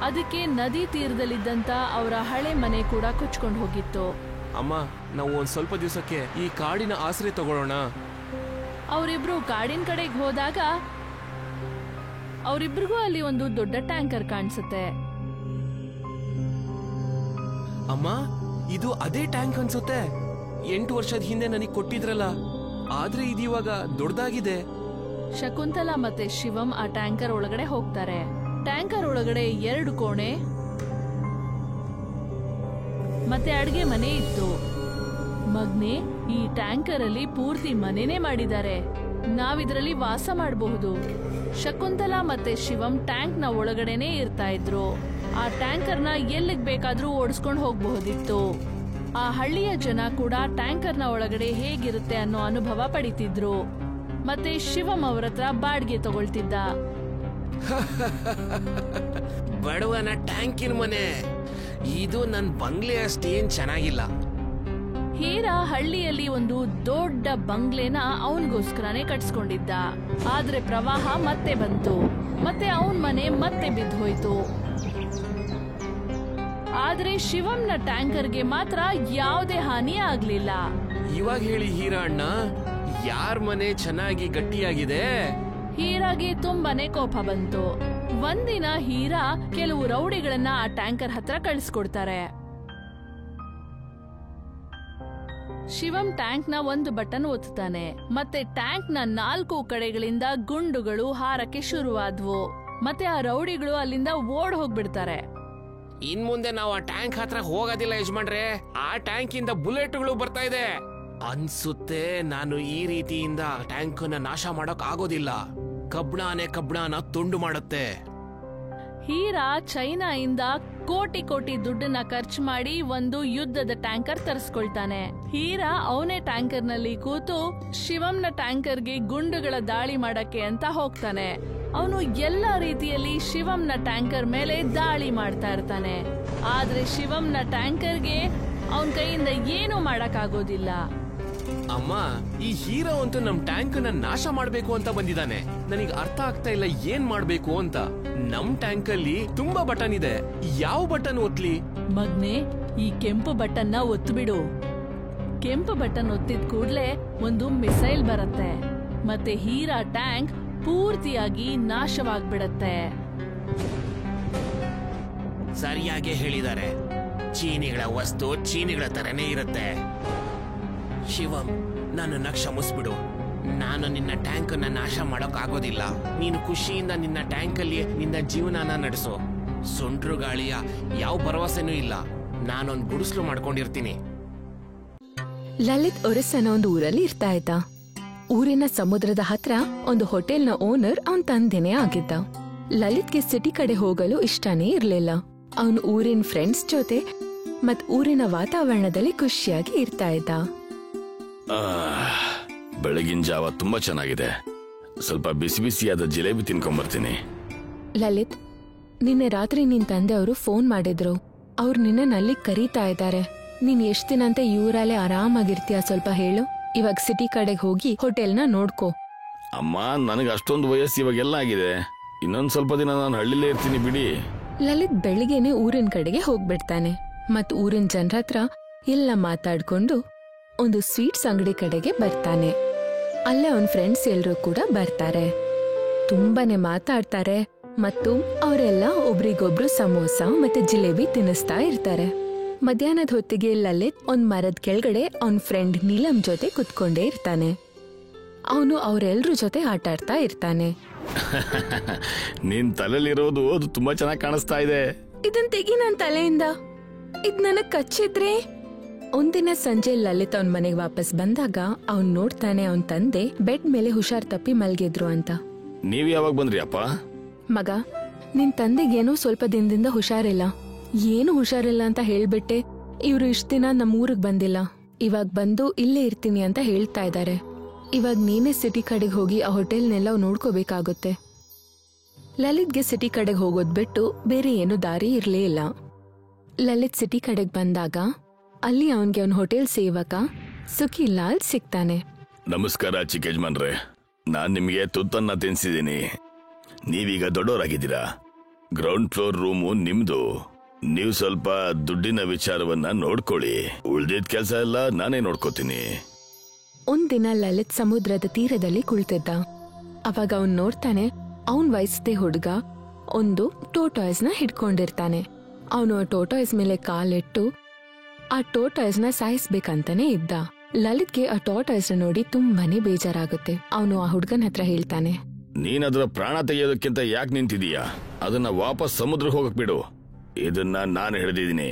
ಅದಕ್ಕೆ ನದಿ ತೀರದಲ್ಲಿದ್ದಂತ ಅವರ ಹಳೆ ಮನೆ ಕೂಡ ಕೊಚ್ಕೊಂಡು ಹೋಗಿತ್ತು. ಅಮ್ಮ, ನಾವು ಒಂದ್ ಸ್ವಲ್ಪ ದಿವಸಕ್ಕೆ ಈ ಕಾಡಿನ ಆಶ್ರಯ ತಗೊಳ್ಳೋಣ. ಅವರಿಬ್ರು ಕಾಡಿನ ಕಡೆಗೆ ಹೋದಾಗ ಅವರಿಬ್ರಿಗೂ ಅಲ್ಲಿ ಒಂದು ದೊಡ್ಡ ಟ್ಯಾಂಕರ್ ಕಾಣಿಸುತ್ತೆ. ಅಮ್ಮ, ಇದು ಅದೇ ಟ್ಯಾಂಕ್ ಅನ್ಸುತ್ತೆ. 8 ವರ್ಷದ ಹಿಂದೆ ನನಗೆ ಕೊಟ್ಟಿದ್ರಲ್ಲ, ಆದ್ರೆ ಇದಿವಾಗ ದೊಡ್ಡದಾಗಿದೆ. ಶಕುಂತಲಾ ಮತ್ತೆ ಶಿವಂ ಆ ಟ್ಯಾಂಕರ್ ಒಳಗಡೆ ಹೋಗ್ತಾರೆ. ಟ್ಯಾಂಕರ್ ಒಳಗಡೆ 2 ಕೋಣೆ ಮತ್ತೆ ಅಡ್ಗೆ ಮನೆ ಇತ್ತು. ಮಗ್ನೆ, ಈ ಟ್ಯಾಂಕರ್ ಅಲ್ಲಿ ಪೂರ್ತಿ ಮನೆನೇ ಮಾಡಿದ್ದಾರೆ. ನಾವಿದ್ರಲ್ಲಿ ವಾಸ ಮಾಡಬಹುದು. ಶಕುಂತಲಾ ಮತ್ತೆ ಶಿವಂ ಟ್ಯಾಂಕ್ ನ ಒಳಗಡೆನೆ ಇರ್ತಾ ಇದ್ರು. ಆ ಟ್ಯಾಂಕರ್ ನ ಎಲ್ಲಿಗ್ ಬೇಕಾದ್ರೂ ಓಡಿಸ್ಕೊಂಡು ಹೋಗಬಹುದಿತ್ತು. ಆ ಹಳ್ಳಿಯ ಜನ ಕೂಡ ಟ್ಯಾಂಕರ್ ನ ಒಳಗಡೆ ಹೇಗಿರುತ್ತೆ ಅನ್ನೋ ಅನುಭವ ಪಡಿತಿದ್ರು. ಮತ್ತೆ ಶಿವಂ ಅವರ ಹತ್ರ ಬಾಡಿಗೆ ತಗೊಳ್ತಿದ್ದ. ಬಡವನ ಟ್ಯಾಂಕಿನ ಮನೆ ಇದು. ನನ್ ಬಂಗ್ಲೆ ಅಷ್ಟೇನ್ ಚೆನ್ನಾಗಿಲ್ಲ. ಹೀರಾ ಹಳ್ಳಿಯಲ್ಲಿ ಒಂದು ದೊಡ್ಡ ಬಂಗ್ಲೆನ ಅವನಿಗೋಸ್ಕರನೇ ಕಟ್ಸ್ಕೊಂಡಿದ್ದ. ಆದ್ರೆ ಪ್ರವಾಹ ಮತ್ತೆ ಬಂತು. ಮತ್ತೆ ಅವನ್ ಮನೆ ಮತ್ತೆ ಬಿದ್ದು ಹೋಯ್ತು. ಆದ್ರೆ ಶಿವಂನ ಟ್ಯಾಂಕರ್ಗೆ ಮಾತ್ರ ಯಾವುದೇ ಹಾನಿ ಆಗ್ಲಿಲ್ಲ. ಇವಾಗ ಹೇಳಿ ಹೀರಾ ಅಣ್ಣ, ಯಾರ್ ಮನೆ ಚೆನ್ನಾಗಿ ಗಟ್ಟಿಯಾಗಿದೆ? ಹೀರಾಗೆ ತುಂಬಾನೇ ಕೋಪ ಬಂತು. ಒಂದಿನ ಹೀರಾ ಕೆಲವು ರೌಡಿಗಳನ್ನ ಆ ಟ್ಯಾಂಕರ್ ಹತ್ರ ಕಳಿಸ್ಕೊಡ್ತಾರೆ. ಶಿವಂ ಟ್ಯಾಂಕ್ ನ ಒಂದು ಬಟನ್ ಒತ್ತುತ್ತಾನೆ. ಮತ್ತೆ ಟ್ಯಾಂಕ್ ನ 4 ಕಡೆಗಳಿಂದ ಗುಂಡುಗಳು ಹಾರಕ್ಕೆ ಶುರುವಾದ್ವು. ಮತ್ತೆ ಆ ರೌಡಿಗಳು ಅಲ್ಲಿಂದ ಓಡ್ ಹೋಗ್ಬಿಡ್ತಾರೆ. ಇನ್ ಮುಂದೆ ನಾವು ಆ ಟ್ಯಾಂಕ್ ಹತ್ರ ಹೋಗೋದಿಲ್ಲ ಯಜಮಾನ್ರೆ. ಆ ಟ್ಯಾಂಕ್ ಇಂದ ಬುಲೆಟ್ಗಳು ಬರ್ತಾ ಇದೆ ಅನ್ಸುತ್ತೆ. ನಾನು ಈ ರೀತಿಯಿಂದ ಟ್ಯಾಂಕ್ ನ ನಾಶ ಮಾಡಕ್ ಆಗೋದಿಲ್ಲ. ಕಬ್ಣಾನ ತುಂಡು ಮಾಡುತ್ತೆ. ಹೀರಾ ಚೈನಾಯಿಂದ ಕೋಟಿ ಕೋಟಿ ದುಡ್ಡನ್ನ ಖರ್ಚು ಮಾಡಿ ಒಂದು ಯುದ್ಧದ ಟ್ಯಾಂಕರ್ ತರಿಸ್ಕೊಳ್ತಾನೆ. ಹೀರಾ ಅವನೇ ಟ್ಯಾಂಕರ್ ನಲ್ಲಿ ಕೂತು ಶಿವಂನ ಟ್ಯಾಂಕರ್ಗೆ ಗುಂಡುಗಳ ದಾಳಿ ಮಾಡಕ್ಕೆ ಅಂತ ಹೋಗ್ತಾನೆ. ಅವನು ಎಲ್ಲಾ ರೀತಿಯಲ್ಲಿ ಶಿವಂನ ಟ್ಯಾಂಕರ್ ಮೇಲೆ ದಾಳಿ ಮಾಡ್ತಾ ಇರ್ತಾನೆ. ಆದ್ರೆ ಶಿವಂನ ಟ್ಯಾಂಕರ್ಗೆ ಅವನ್ ಕೈಯಿಂದ ಏನು ಮಾಡಕ್ಕಾಗೋದಿಲ್ಲ. ಅಮ್ಮ, ಈ ಹೀರೋ ಅಂತೂ ನಮ್ ಟ್ಯಾಂಕ್ ನ ನಾಶ ಮಾಡ್ಬೇಕು ಅಂತ ಬಂದಿದ್ದಾನೆ. ನನಗೆ ಅರ್ಥ ಆಗ್ತಾ ಇಲ್ಲ ಏನ್ ಮಾಡ್ಬೇಕು ಅಂತ. ನಮ್ ಟ್ಯಾಂಕ್ ಅಲ್ಲಿ ತುಂಬಾ ಬಟನ್ ಇದೆ. ಯಾವ ಬಟನ್ ಒತ್ಲಿ? ಮಗ್ನೆ, ಈ ಕೆಂಪು ಬಟನ್ ನ ಒತ್ತುಬಿಡು. ಕೆಂಪು ಬಟನ್ ಒತ್ತಿದ ಕೂಡ್ಲೆ ಒಂದು ಮಿಸೈಲ್ ಬರುತ್ತೆ. ಮತ್ತೆ ಹೀರಾ ಟ್ಯಾಂಕ್ ಪೂರ್ತಿಯಾಗಿ ನಾಶವಾಗ್ಬಿಡತ್ತೆ. ಸರಿಯಾಗಿ ಹೇಳಿದ್ದಾರೆ. ಚೀನಿಗಳ ವಸ್ತು ಚೀನಿಗಳ ತರನೇ ಇರುತ್ತೆ. ಶಿವಂ, ನನ್ನನ್ನ ಕ್ಷಮಿಸ್ಬಿಡು. ನಾನು ನಿನ್ನ ಟ್ಯಾಂಕ್ ಅನ್ನ ನಾಶ ಮಾಡೋಕ್ ಆಗೋದಿಲ್ಲ. ನೀನು ಖುಷಿಯಿಂದ ನಿನ್ನ ಟ್ಯಾಂಕ್ ಅಲ್ಲಿ ನಿನ್ನ ಜೀವನನ ನಡೆಸು. ಸುಂಟ್ರು ಗಾಳಿಯ ಯಾವ ಭರವಸೆನೂ ಇಲ್ಲ. ನಾನೊಂದು ಗುಡಿಸ್ಲು ಮಾಡ್ಕೊಂಡಿರ್ತೀನಿ. ಲಲಿತ್ ಒರಿಸ್ಸನ ಒಂದು ಊರಲ್ಲಿ ಇರ್ತಾ ಇದ್ದ. ಊರಿನ ಸಮುದ್ರದ ಹತ್ರ ಒಂದು ಹೋಟೆಲ್ನ ಓನರ್ ಅವನ್ ತಂದೆನೇ ಆಗಿದ್ದ. ಲಲಿತ್ಗೆ ಸಿಟಿ ಕಡೆ ಹೋಗಲು ಇಷ್ಟನೇ ಇರ್ಲಿಲ್ಲ. ಅವನು ಊರಿನ ಫ್ರೆಂಡ್ಸ್ ಜೊತೆ ಮತ್ ಊರಿನ ವಾತಾವರಣದಲ್ಲಿ ಖುಷಿಯಾಗಿ ಇರ್ತಾ ಇದ್ದ. ಬೆಳಗಿನ ಜಾವ ತುಂಬಾ ಚೆನ್ನಾಗಿದೆ. ಸ್ವಲ್ಪ ಬಿಸಿ ಬಿಸಿಯಾದ ಜಿಲೇಬಿ ತಿನ್ಕೊಂಬರ್ತೀನಿ. ಲಲಿತ್, ನಿನ್ನೆ ರಾತ್ರಿ ನಿನ್ ತಂದೆಯವರು ಫೋನ್ ಮಾಡಿದ್ರು. ಅವ್ರು ನಿನ್ನ ಅಲ್ಲಿ ಕರೀತಾ ಇದ್ದಾರೆ. ನೀನ್ ಎಷ್ಟ್ ದಿನ ಅಂತ ಇವರಲ್ಲೇ ಆರಾಮಾಗಿರ್ತೀಯ ಸ್ವಲ್ಪ ಹೇಳು. ಇವಾಗ ಸಿಟಿ ಕಡೆಗೆ ಹೋಗಿ ಹೋಟೆಲ್ನ ನೋಡ್ಕೋ. ಅಮ್ಮ, ನನಗೆ ಅಷ್ಟೊಂದು ವಯಸ್ಸು ಇವಾಗೆಲ್ಲ ಆಗಿದೆ. ಇನ್ನೊಂದ್ ಸ್ವಲ್ಪ ದಿನ ನಾನು ಹಳ್ಳಿಲೇ ಇರ್ತೀನಿ ಬಿಡಿ. ಲಲಿತ್ ಬೆಳಿಗ್ಗೆನೆ ಊರಿನ ಕಡೆಗೆ ಹೋಗ್ಬಿಡ್ತಾನೆ. ಮತ್ ಊರಿನ ಜನರ ಹತ್ರ ಎಲ್ಲ ಮಾತಾಡ್ಕೊಂಡು ಒಂದು ಸ್ವೀಟ್ಸ್ ಅಂಗಡಿ ಕಡೆಗೆ ಬರ್ತಾನೆ. ಅಲ್ಲೇ ಅವನ್ ಫ್ರೆಂಡ್ಸ್ ಎಲ್ರೂ ಕೂಡ ಬರ್ತಾರೆ. ತುಂಬಾನೇ ಮಾತಾಡ್ತಾರೆ ಮತ್ತು ಅವರೆಲ್ಲ ಒಬ್ರಿಗೊಬ್ರು ಸಮೋಸ ಮತ್ತೆ ಜಿಲೇಬಿ ತಿನ್ನಿಸ್ತಾ ಇರ್ತಾರೆ. ಮಧ್ಯಾಹ್ನದ ಹೊತ್ತಿಗೆ ಲಲಿತ್ ಒಂದ್ ಮರದ ಕೆಳಗಡೆ ಅವನ್ ಫ್ರೆಂಡ್ ನೀಲಂ ಜೊತೆ ಕುತ್ಕೊಂಡೇ ಇರ್ತಾನೆ. ಅವನು ಅವರೆಲ್ರ ಜೊತೆ ಆಟ ಆಡ್ತಾ ಇರ್ತಾನೆ. ನಿನ್ ತಲೆಲಿರೋದು ಅದು ತುಂಬಾ ಚೆನ್ನಾಗಿ ಕಾಣಿಸ್ತಾ ಇದೆ. ಇದನ್ ತೆಗಿ ನನ್ ತಲೆಯಿಂದ, ಇದ್ ನನಗ್ ಕಚ್ಚಿದ್ರೆ. ಒಂದಿನ ಸಂಜೆ ಲಲಿತ್ ಅವನ್ ಮನೆಗೆ ವಾಪಸ್ ಬಂದಾಗ ಅವ್ನ್ ನೋಡ್ತಾನೆ ಅವನ್ ತಂದೆ ಬೆಡ್ ಮೇಲೆ ಹುಷಾರ್ ತಪ್ಪಿ ಮಲ್ಗಿದ್ರು ಅಂತ. ನೀವ್ ಯಾವಾಗ ಬಂದ್ರಿ ಅಪ್ಪ? ಮಗ, ನಿನ್ ತಂದೆಗೇನೋ ಸ್ವಲ್ಪ ದಿನದಿಂದ ಹುಷಾರಿಲ್ಲ. ಏನು ಹುಷಾರಿಲ್ಲ ಅಂತ ಹೇಳ್ಬಿಟ್ಟೆ ಇವ್ರು ಇಷ್ಟ ದಿನ ನಮ್ಮ ಊರಿಗೆ ಬಂದಿಲ್ಲ. ಇವಾಗ ಬಂದು ಇಲ್ಲೇ ಇರ್ತೀನಿ ಅಂತ ಹೇಳ್ತಾ ಇದ್ದಾರೆ. ಇವಾಗ ನೀನೇ ಸಿಟಿ ಕಡೆಗೆ ಹೋಗಿ ಆ ಹೋಟೆಲ್ನೆಲ್ಲ ನೋಡ್ಕೋಬೇಕಾಗುತ್ತೆ. ಲಲಿತ್ಗೆ ಸಿಟಿ ಕಡೆಗೆ ಹೋಗೋದ್ ಬಿಟ್ಟು ಬೇರೆ ಏನು ದಾರಿ ಇರ್ಲೇ ಇಲ್ಲ. ಲಲಿತ್ ಸಿಟಿ ಕಡೆಗೆ ಬಂದಾಗ ಅಲ್ಲಿ ಅವನ್ಗೆ ಅವನ್ ಹೋಟೆಲ್ ಸೇವಕ ಸುಖಿಲಾಲ್ ಸಿಗ್ತಾನೆ. ನಮಸ್ಕಾರ ಚಿಕ್ಕ ಯಜಮಾನ್ರೆ, ನಾನ್ ನಿಮ್ಗೆ ತುತ್ತನ್ನ ತಿನ್ಸಿದೀನಿ. ನೀವೀಗ ದೊಡ್ಡವರಾಗಿದ್ದೀರಾ. ಗ್ರೌಂಡ್ ಫ್ಲೋರ್ ರೂಮು ನಿಮ್ದು. ನೀವು ಸ್ವಲ್ಪ ದುಡ್ಡಿನ ವಿಚಾರವನ್ನ ನೋಡ್ಕೊಳ್ಳಿ. ಉಳ್ದಿದ್ ಕೆಲ್ಸ ಎಲ್ಲ ನಾನೇ ನೋಡ್ಕೋತೀನಿ. ಒಂದಿನ ಲಲಿತ್ ಸಮುದ್ರದ ತೀರದಲ್ಲಿ ಕುಳಿತಿದ್ದ. ಅವಾಗ ಅವನ್ ನೋಡ್ತಾನೆ ಅವನ್ ವಯಸ್ಸದೇ ಹುಡುಗ ಒಂದು ಟೋಟಾಯ್ಸ್ ನ ಹಿಡ್ಕೊಂಡಿರ್ತಾನೆ. ಅವನು ಆ ಟೋಟಾಯ್ಸ್ ಮೇಲೆ ಕಾಲಿಟ್ಟು ಆ ಟೋಟಾಯ್ಸ್ ನ ಸಾಯಿಸ್ಬೇಕಂತಾನೆ ಇದ್ದ. ಲಲಿತ್ಗೆ ಆ ಟಾಟಾಯ್ಸ್ ನೋಡಿ ತುಂಬಾನೇ ಬೇಜಾರಾಗುತ್ತೆ. ಅವನು ಆ ಹುಡ್ಗನ ಹತ್ರ ಹೇಳ್ತಾನೆ, ನೀನ್ ಅದರ ಪ್ರಾಣ ತೆಗೆಯೋದಕ್ಕಿಂತ ಯಾಕೆ ನಿಂತಿದೀಯಾ? ಅದನ್ನ ವಾಪಸ್ ಸಮುದ್ರಕ್ಕೆ ಹೋಗಕ್ ಬಿಡು. ಇದನ್ನ ನಾನು ಹಿಡಿದಿದ್ದೀನಿ.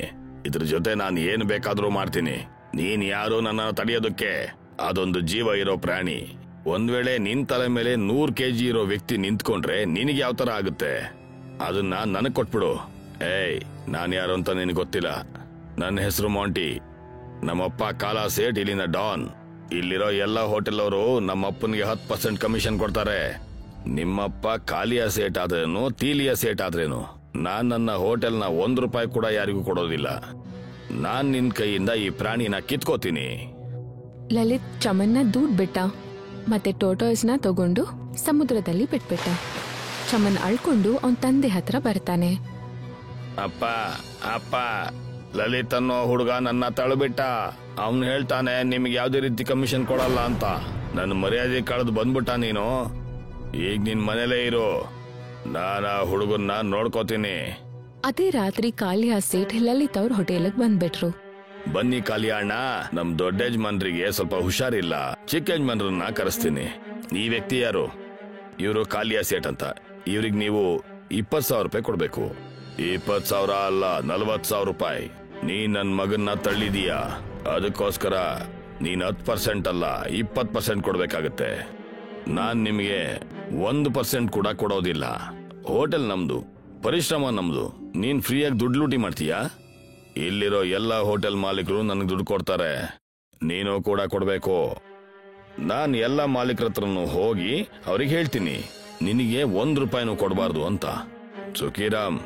ಇದ್ರ ಜೊತೆ ನಾನು ಏನ್ ಬೇಕಾದ್ರೂ ಮಾಡ್ತೀನಿ. ನೀನ್ ಯಾರು ನನ್ನ ತಡೆಯೋದಕ್ಕೆ? ಅದೊಂದು ಜೀವ ಇರೋ ಪ್ರಾಣಿ. ಒಂದ್ ವೇಳೆ ನಿನ್ ತಲೆ ಮೇಲೆ 100 kg ಇರೋ ವ್ಯಕ್ತಿ ನಿಂತ್ಕೊಂಡ್ರೆ ನಿನಗೆ ಯಾವ ತರ ಆಗುತ್ತೆ? ಅದನ್ನ ನನಗ್ ಕೊಟ್ಬಿಡು. ಏಯ್, ನಾನ್ ಯಾರು ಅಂತ ನಿನಗೆ ಗೊತ್ತಿಲ್ಲ. ನನ್ನ ಹೆಸರು ಮಾಂಟಿ. ನಮ್ಮಪ್ಪ ಕಾಲಾ ಸೇಠ್ ಇಲ್ಲಿನ ಡಾನ್. ಇಲ್ಲಿರೋ ಎಲ್ಲ ಹೋಟೆಲ್ ಅವರು ನಮ್ಮಪ್ಪನಿಗೆ 10% ಕಮಿಷನ್ ಕೊಡ್ತಾರೆ. ನಿಮ್ಮಪ್ಪ ಕಾಲಿಯಾ ಸೇಠ್ ಆದ್ರೇನು ತೀಲಿಯಾ ಸೇಠ್ ಆದ್ರೇನು ನಾನ್ ನನ್ನ ಹೋಟೆಲ್ನ ₹1 ಕೂಡ ಯಾರಿಗೂ ಕೊಡೋದಿಲ್ಲ. ನಾನ್ ನಿನ್ ಕೈಯಿಂದ ಈ ಪ್ರಾಣಿನ ಕಿತ್ಕೋತೀನಿ. ಲಲಿತ್ ಚಮನ್ನ ದೂಡ್ ಬಿಟ್ಟ ಮತ್ತೆ ಟೋಟಾಯ್ಸ್ ನ ತಗೊಂಡು ಸಮುದ್ರದಲ್ಲಿ ಬಿಟ್ಬಿಟ್ಟ. ಚಮನ್ ಅಳ್ಕೊಂಡು ಅವನ್ ತಂದೆ ಹತ್ರ ಬರ್ತಾನೆ. ಅಪ್ಪ ಅಪ್ಪ, ಲಲಿತ್ ಅನ್ನೋ ಹುಡುಗ ನನ್ನ ತಳ್ಬಿಟ್ಟ. ಅವನು ಹೇಳ್ತಾನೆ ನಿಮ್ಗೆ ಯಾವ್ದೇ ರೀತಿ ಕಮಿಷನ್ ಕೊಡಲ್ಲ ಅಂತ. ನನ್ನ ಮರ್ಯಾದೆ ಕಳೆದು ಬಂದ್ಬಿಟ್ಟ ನೀನು. ಈಗ ನಿನ್ ಮನೇಲೇ ಇರು. ನಾನು ಆ ಹುಡುಗನ್ನ ನೋಡ್ಕೋತೀನಿ. ಅದೇ ರಾತ್ರಿ ಕಾಲಿಯಾ ಸೇಠ್ ಲಲಿತ್ ಅವ್ರ ಹೋಟೆಲ್ಗೆ ಬಂದ್ಬಿಟ್ರು. ಬನ್ನಿ ಕಾಲಿಯಾ ಅಣ್ಣ, ನಮ್ ದೊಡ್ಡ ಯಜಮಾನ್ರಿಗೆ ಸ್ವಲ್ಪ ಹುಷಾರಿಲ್ಲ. ಚಿಕ್ಕ ಯಜಮಾನ್ರನ್ನ ಕರೆಸ್ತೀನಿ. ಈ ವ್ಯಕ್ತಿ ಯಾರು? ಇವರು ಕಾಲಿಯಾ ಸೇಠ್ ಅಂತ. ಇವ್ರಿಗೆ ನೀವು 20,000 ರೂಪಾಯಿ ಕೊಡ್ಬೇಕು. 20,000 ಅಲ್ಲ, 40,000 ರೂಪಾಯಿ. ನೀನ್ ನನ್ ಮಗನ್ನ ತಳ್ಳಿದೀಯಾ, ಅದಕ್ಕೋಸ್ಕರ ನೀನ್ 10% ಅಲ್ಲ 20% ಕೊಡ್ಬೇಕಾಗತ್ತೆ. ನಾನ್ ನಿಮ್ಗೆ 1% ಕೂಡ ಕೊಡೋದಿಲ್ಲ. ಹೋಟೆಲ್ ನಮ್ದು, ಪರಿಶ್ರಮ ನಮ್ದು. ನೀನ್ ಫ್ರೀಯಾಗಿ ದುಡ್ಡು ಲೂಟಿ ಮಾಡ್ತೀಯಾ? ಇಲ್ಲಿರೋ ಎಲ್ಲ ಹೋಟೆಲ್ ಮಾಲೀಕರು ನನಗೆ ದುಡ್ಡು ಕೊಡ್ತಾರೆ. ನೀನು ಕೂಡ ಕೊಡ್ಬೇಕು. ನಾನ್ ಎಲ್ಲ ಮಾಲೀಕರ ಹತ್ರನು ಹೋಗಿ ಅವ್ರಿಗೆ ಹೇಳ್ತೀನಿ ನಿನಗೆ 1 ರೂಪಾಯಿನೂ ಕೊಡಬಾರ್ದು ಅಂತ. ಸುಖಿರಾಮ್,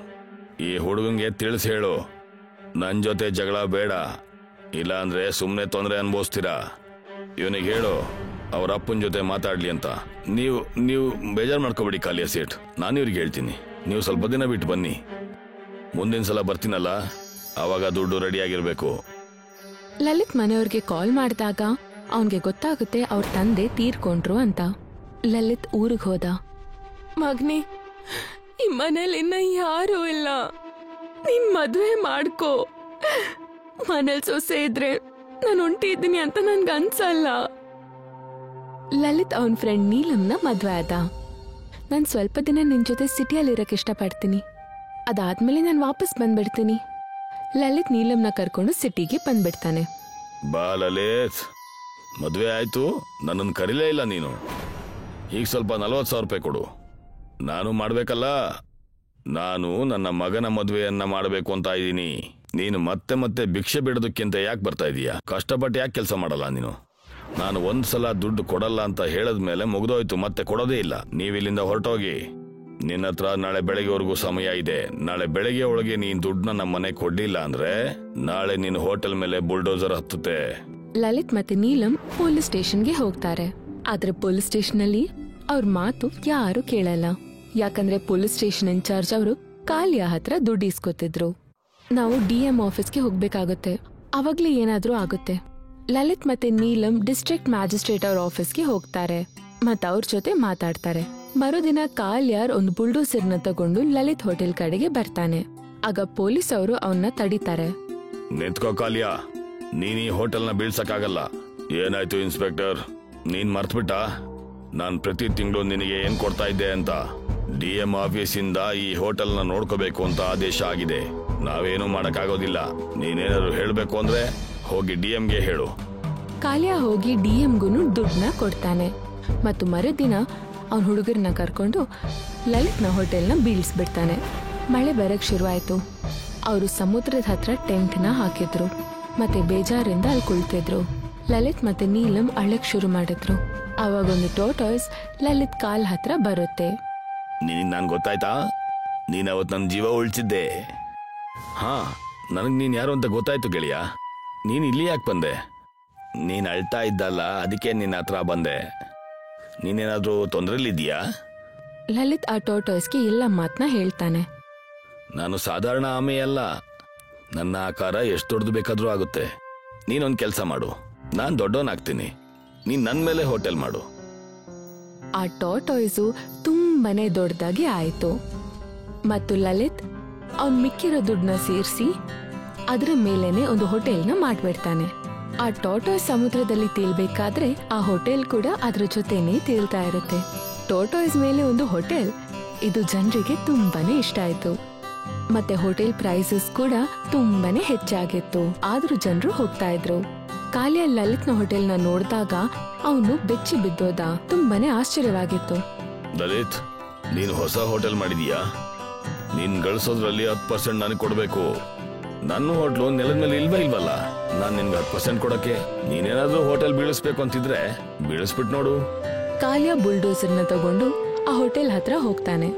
ಈ ಹುಡುಗಂಗೆ ತಿಳಿಸಿ ಹೇಳು, ನನ್ ಜೊತೆ ಜಗಳ ಬೇಡ, ಇಲ್ಲ ಅಂದ್ರೆ ಸುಮ್ನೆ ತೊಂದರೆ ಅನ್ಭವಿಸ್ತೀರಾ. ಇವನಿಗೆ ಹೇಳು ಅವ್ರ ಅಪ್ಪನ ಜೊತೆ ಮಾತಾಡ್ಲಿ ಅಂತ. ನೀವು ಬೇಜಾರು ಮಾಡ್ಕೋಬೇಡಿ ಕಾಲಿಯಾ ಸೇಠ್, ನಾನು ಇವ್ರಿಗೆ ಹೇಳ್ತೀನಿ. ನೀವು ಸ್ವಲ್ಪ ದಿನ ಬಿಟ್ಟು ಬನ್ನಿ. ಮುಂದಿನ ಸಲ ಬರ್ತೀನಲ್ಲ, ಅವಾಗ ದುಡ್ಡು ರೆಡಿ ಆಗಿರ್ಬೇಕು. ಲಲಿತ್ ಮನೆಯವ್ರಿಗೆ ಕಾಲ್ ಮಾಡಿದಾಗ ಅವನ್ಗೆ ಗೊತ್ತಾಗುತ್ತೆ ಅವ್ರ ತಂದೆ ತೀರ್ಕೊಂಡ್ರು ಅಂತ. ಲಲಿತ್ ಊರಿಗೆ ಹೋದ. ಮಗ್ನಿ, ಈ ಮನೇಲಿ ಇನ್ನ ಯಾರೂ ಇಲ್ಲ, ನೀನ್ ಮದ್ವೆ ಮಾಡ್ಕೋ. ಮನೇಲಿ ಸೊಸೆ ಇದ್ರೆ ನಾನು ಒಂಟಿ ಇದ್ದೀನಿ ಅಂತ ನನ್ಗೆ ಅನ್ಸಲ್ಲ. ಲಲಿತ್ ಅವನ್ ಫ್ರೆಂಡ್ ನೀಲಂನ ಮದ್ವೆ ಆದ. ನಾನ್ ಸ್ವಲ್ಪ ದಿನ ನಿನ್ ಜೊತೆ ಸಿಟಿಯಲ್ಲಿ ಇರಕ್ ಇಷ್ಟಪಡ್ತೀನಿ, ಅದಾದ್ಮೇಲೆ ನಾನು ವಾಪಸ್ ಬಂದ್ಬಿಡ್ತೀನಿ. ಲಲಿತ್ ನೀಲಂನ ಕರ್ಕೊಂಡು ಸಿಟಿಗೆ ಬಂದ್ಬಿಡ್ತಾನೆ. ಬಾ ಲಲಿತ್, ಮದ್ವೆ ಆಯ್ತು, ನನ್ನನ್ನು ಕರೀಲೇ ಇಲ್ಲ ನೀನು. ಈಗ ಸ್ವಲ್ಪ 40,000 ರೂಪಾಯಿ ಕೊಡು. ನಾನು ಮಾಡ್ಬೇಕಲ್ಲ. ನಾನು ನನ್ನ ಮಗನ ಮದುವೆಯನ್ನ ಮಾಡಬೇಕು ಅಂತ ಇದ್ದೀನಿ. ನೀನು ಮತ್ತೆ ಮತ್ತೆ ಭಿಕ್ಷೆ ಬಿಡೋದಕ್ಕಿಂತ ಯಾಕೆ ಬರ್ತಾ ಇದೀಯಾ? ಕಷ್ಟಪಟ್ಟು ಯಾಕೆ ಕೆಲಸ ಮಾಡಲ್ಲ ನೀನು? ನಾನು ಒಂದ್ಸಲ ದುಡ್ಡು ಕೊಡಲ್ಲ ಅಂತ ಹೇಳದ್ಮೇಲೆ ಮುಗ್ದೋಯ್ತು, ಮತ್ತೆ ಕೊಡೋದೇ ಇಲ್ಲ. ನೀವಿಲ್ಲಿಂದ ಹೊರಟೋಗಿ. ನಿನ್ನ ಹತ್ರ ನಾಳೆ ಬೆಳಗ್ಗೆವರೆಗೂ ಸಮಯ ಇದೆ. ನಾಳೆ ಬೆಳಗ್ಗೆ ಒಳಗೆ ನೀನ್ ದುಡ್ಡನ್ನ ನಮ್ಮ ಮನೆ ಕೊಡ್ಲಿಲ್ಲ ಅಂದ್ರೆ ನಾಳೆ ನಿನ್ನ ಹೋಟೆಲ್ ಮೇಲೆ ಬುಲ್ಡೋಸರ್ ಹತ್ತುತ್ತೆ. ಲಲಿತ್ ಮತ್ತೆ ನೀಲಂ ಪೊಲೀಸ್ ಸ್ಟೇಷನ್ಗೆ ಹೋಗ್ತಾರೆ. ಆದ್ರೆ ಪೊಲೀಸ್ ಸ್ಟೇಷನ್ ಅಲ್ಲಿ ಅವ್ರ ಮಾತು ಯಾರು ಕೇಳಲ್ಲ. ಯಾಕಂದ್ರೆ ಪೊಲೀಸ್ ಸ್ಟೇಷನ್ ಇನ್ಚಾರ್ಜ್ ಅವರು ಕಾಲಿಯಾ ಹತ್ರ ದುಡ್ಡು ಇಸ್ಕೊತಿದ್ರು. ನಾವು DM ಆಫೀಸ್ಗೆ ಹೋಗ್ಬೇಕಾಗುತ್ತೆ, ಅವಾಗ್ಲೇ ಏನಾದ್ರೂ ಆಗುತ್ತೆ. ಲಲಿತ್ ಮತ್ತೆ ನೀಲಂ ಡಿಸ್ಟ್ರಿಕ್ಟ್ ಮ್ಯಾಜಿಸ್ಟ್ರೇಟ್ ಅವ್ರ ಆಫೀಸ್ಗೆ ಹೋಗ್ತಾರೆ ಮತ್ತೆ ಅವ್ರ ಜೊತೆ ಮಾತಾಡ್ತಾರೆ. ಮರುದಿನ ಕಾಲ್ಯಾರ್ ಒಂದು ಬುಲ್ಡೋಸರ್ನ ತಗೊಂಡು ಲಲಿತ್ ಹೋಟೆಲ್ ಕಡೆಗೆ ಬರ್ತಾನೆ. ಆಗ ಪೊಲೀಸ್ ಅವರು ಅವನ್ನ ತಡಿತಾರೆ. ನಿಂತ್ಕೋ ಕಾಲಿಯಾ, ನೀನ್ ಈ ಹೋಟೆಲ್ನ ಬೀಳ್ಸಕ್ಕಾಗಲ್ಲ. ಏನಾಯ್ತು ಇನ್ಸ್ಪೆಕ್ಟರ್, ನೀನ್ ಮರ್ತ್ಬಿಟ್ಟ ನಾನ್ ಪ್ರತಿ ತಿಂಗಳು ನಿನಗೆ ಏನ್ ಕೊಡ್ತಾ ಇದ್ದೆ ಅಂತ? DM ಆಫೀಸಿಂದ ಈ ಹೋಟೆಲ್ನ ನೋಡ್ಕೋಬೇಕು ಅಂತ ಆದೇಶ ಆಗಿದೆ. ನಾವೇನು ಮಾಡಕ್ಕಾಗೋದಿಲ್ಲ. ನೀನೇನಾದ್ರು ಹೇಳ್ಬೇಕು ಅಂದ್ರೆ ಹೋಗಿ DMಗೆ ಹೇಳು. ಕಾಲಿಯಾ ಹೋಗಿ DMಗೂ ದುಡ್ಡನ್ನ ಕೊಡ್ತಾನೆ ಮತ್ತು ಮರುದಿನ ಅವನ್ ಹುಡುಗರನ್ನ ಕರ್ಕೊಂಡು ಲಲಿತ್ನ ಹೋಟೆಲ್ನ ಬೀಳ್ಸ್ಬಿಡ್ತಾನೆ. ಮಳೆ ಬರಕ್ ಶುರುವಾಯ್ತು. ಅವರು ಸಮುದ್ರದ ಹತ್ರ ಟೆಂಟ್ನ ಹಾಕಿದ್ರು ಮತ್ತೆ ಬೇಜಾರಿಂದ ಅಲ್ಲಿ ಕುಳಿತಿದ್ರು. ಲಲಿತ್ ಮತ್ತೆ ನೀಲಂ ಅಳಕ್ ಶುರು ಮಾಡಿದ್ರು. ಅವಾಗೊಂದು ಟೋಟಾಯ್ಸ್ ಲಲಿತ್ ಕಾಲ್ ಹತ್ರ ಬರುತ್ತೆ. ನಿನಗ್ ನಾನ್ ಗೊತ್ತಾಯ್ತಾ? ನೀನ್ ಅವತ್ ನನ್ ಜೀವ ಉಳಿಸಿದ್ದೆ. ಹಾ, ನನಗ್ ನೀನ್ ಯಾರು ಅಂತ ಗೊತ್ತಾಯ್ತು ಗೆಳೆಯ. ನೀನ್ ಇಲ್ಲಿ ಯಾಕೆ ಬಂದೆ? ನೀನ್ ಅಳ್ತಾ ಇದ್ದಲ್ಲ, ಅದಕ್ಕೆ ನಿನ್ನ ಹತ್ರ ಬಂದೆ. ನೀನೇನಾದ್ರೂ ತೊಂದ್ರೆಲಿದ್ಯಾ? ಲಲಿತ್ ಆ ಟೋಟಾಯ್ಸ್ಗೆ ಎಲ್ಲ ಮಾತನ್ನ ಹೇಳ್ತಾನೆ. ನಾನು ಸಾಧಾರಣ ಆಮೆ ಅಲ್ಲ. ನನ್ನ ಆಕಾರ ಎಷ್ಟು ದೊಡ್ಡದು ಬೇಕಾದ್ರೂ ಆಗುತ್ತೆ. ನೀನೊಂದ್ ಕೆಲ್ಸ ಮಾಡು, ನಾನ್ ದೊಡ್ಡವನಾಗ್ತೀನಿ. ನೀನ್ ನನ್ ಮೇಲೆ ಹೋಟೆಲ್ ಮಾಡು. ಆ ಟಾಟಾಯ್ಸು ತುಂಬಾನೇ ದೊಡ್ಡದಾಗಿ ಆಯ್ತು ಮತ್ತು ಲಲಿತ್ ಅವ್ನ್ ಮಿಕ್ಕಿರೋ ದುಡ್ಡನ್ನ ಸೇರಿಸಿ ಅದ್ರ ಮೇಲೇನೆ ಒಂದು ಹೋಟೆಲ್ನ ಮಾಡ್ಬಿಡ್ತಾನೆ. ಆ ಟಾಟಾಯ್ಸ್ ಸಮುದ್ರದಲ್ಲಿ ತೇಲ್ಬೇಕಾದ್ರೆ ಆ ಹೋಟೆಲ್ ಕೂಡ ಅದ್ರ ಜೊತೆನೆ ತೇಲ್ತಾ ಇರುತ್ತೆ. ಟಾಟಾಯ್ಸ್ ಮೇಲೆ ಒಂದು ಹೋಟೆಲ್, ಇದು ಜನರಿಗೆ ತುಂಬಾನೇ ಇಷ್ಟ ಆಯ್ತು ಮತ್ತೆ ಹೋಟೆಲ್ ಪ್ರೈಸಸ್ ಕೂಡ ತುಂಬಾನೇ ಹೆಚ್ಚಾಗಿತ್ತು. ಆದ್ರೂ ಜನರು ಹೋಗ್ತಾ ಇದ್ರು. ಕಾಲಿಯಾ ಲಲಿತ್ನ ಹೋಟೆಲ್ನ ನೋಡಿದಾಗ ಅವನು ಬೆಚ್ಚಿ ಬಿದ್ದೋದ. ತುಂಬಾನೇ ಆಶ್ಚರ್ಯವಾಗಿತ್ತು. ಲಲಿತ್, ನೀನು ಹೊಸ ಹೋಟೆಲ್ ಮಾಡಿದೀಯಾ? ನೀನ್ ಗಳಿಸೋದ್ರಲ್ಲಿ 10% ನನಗೆ ಕೊಡ್ಬೇಕು. ನನ್ನ ಹೋಟ್ಲು ನೆಲದ ಮೇಲೆ ಇಲ್ವಲ್ಲ. ನಾನ್ ನಿನ್ಗೆ 10% ಕೊಡಕ್ಕೆ. ನೀನೇನಾದ್ರೂ ಹೋಟೆಲ್ ಬೀಳಿಸ್ಬೇಕು ಅಂತಿದ್ರೆ ಬೀಳಿಸ್ಬಿಟ್ ನೋಡು. ಕಾಲಿಯಾ ಬುಲ್ಡೋಸರ್ನ ತಗೊಂಡು ಆ ಹೋಟೆಲ್ ಹತ್ರ ಹೋಗ್ತಾನೆ.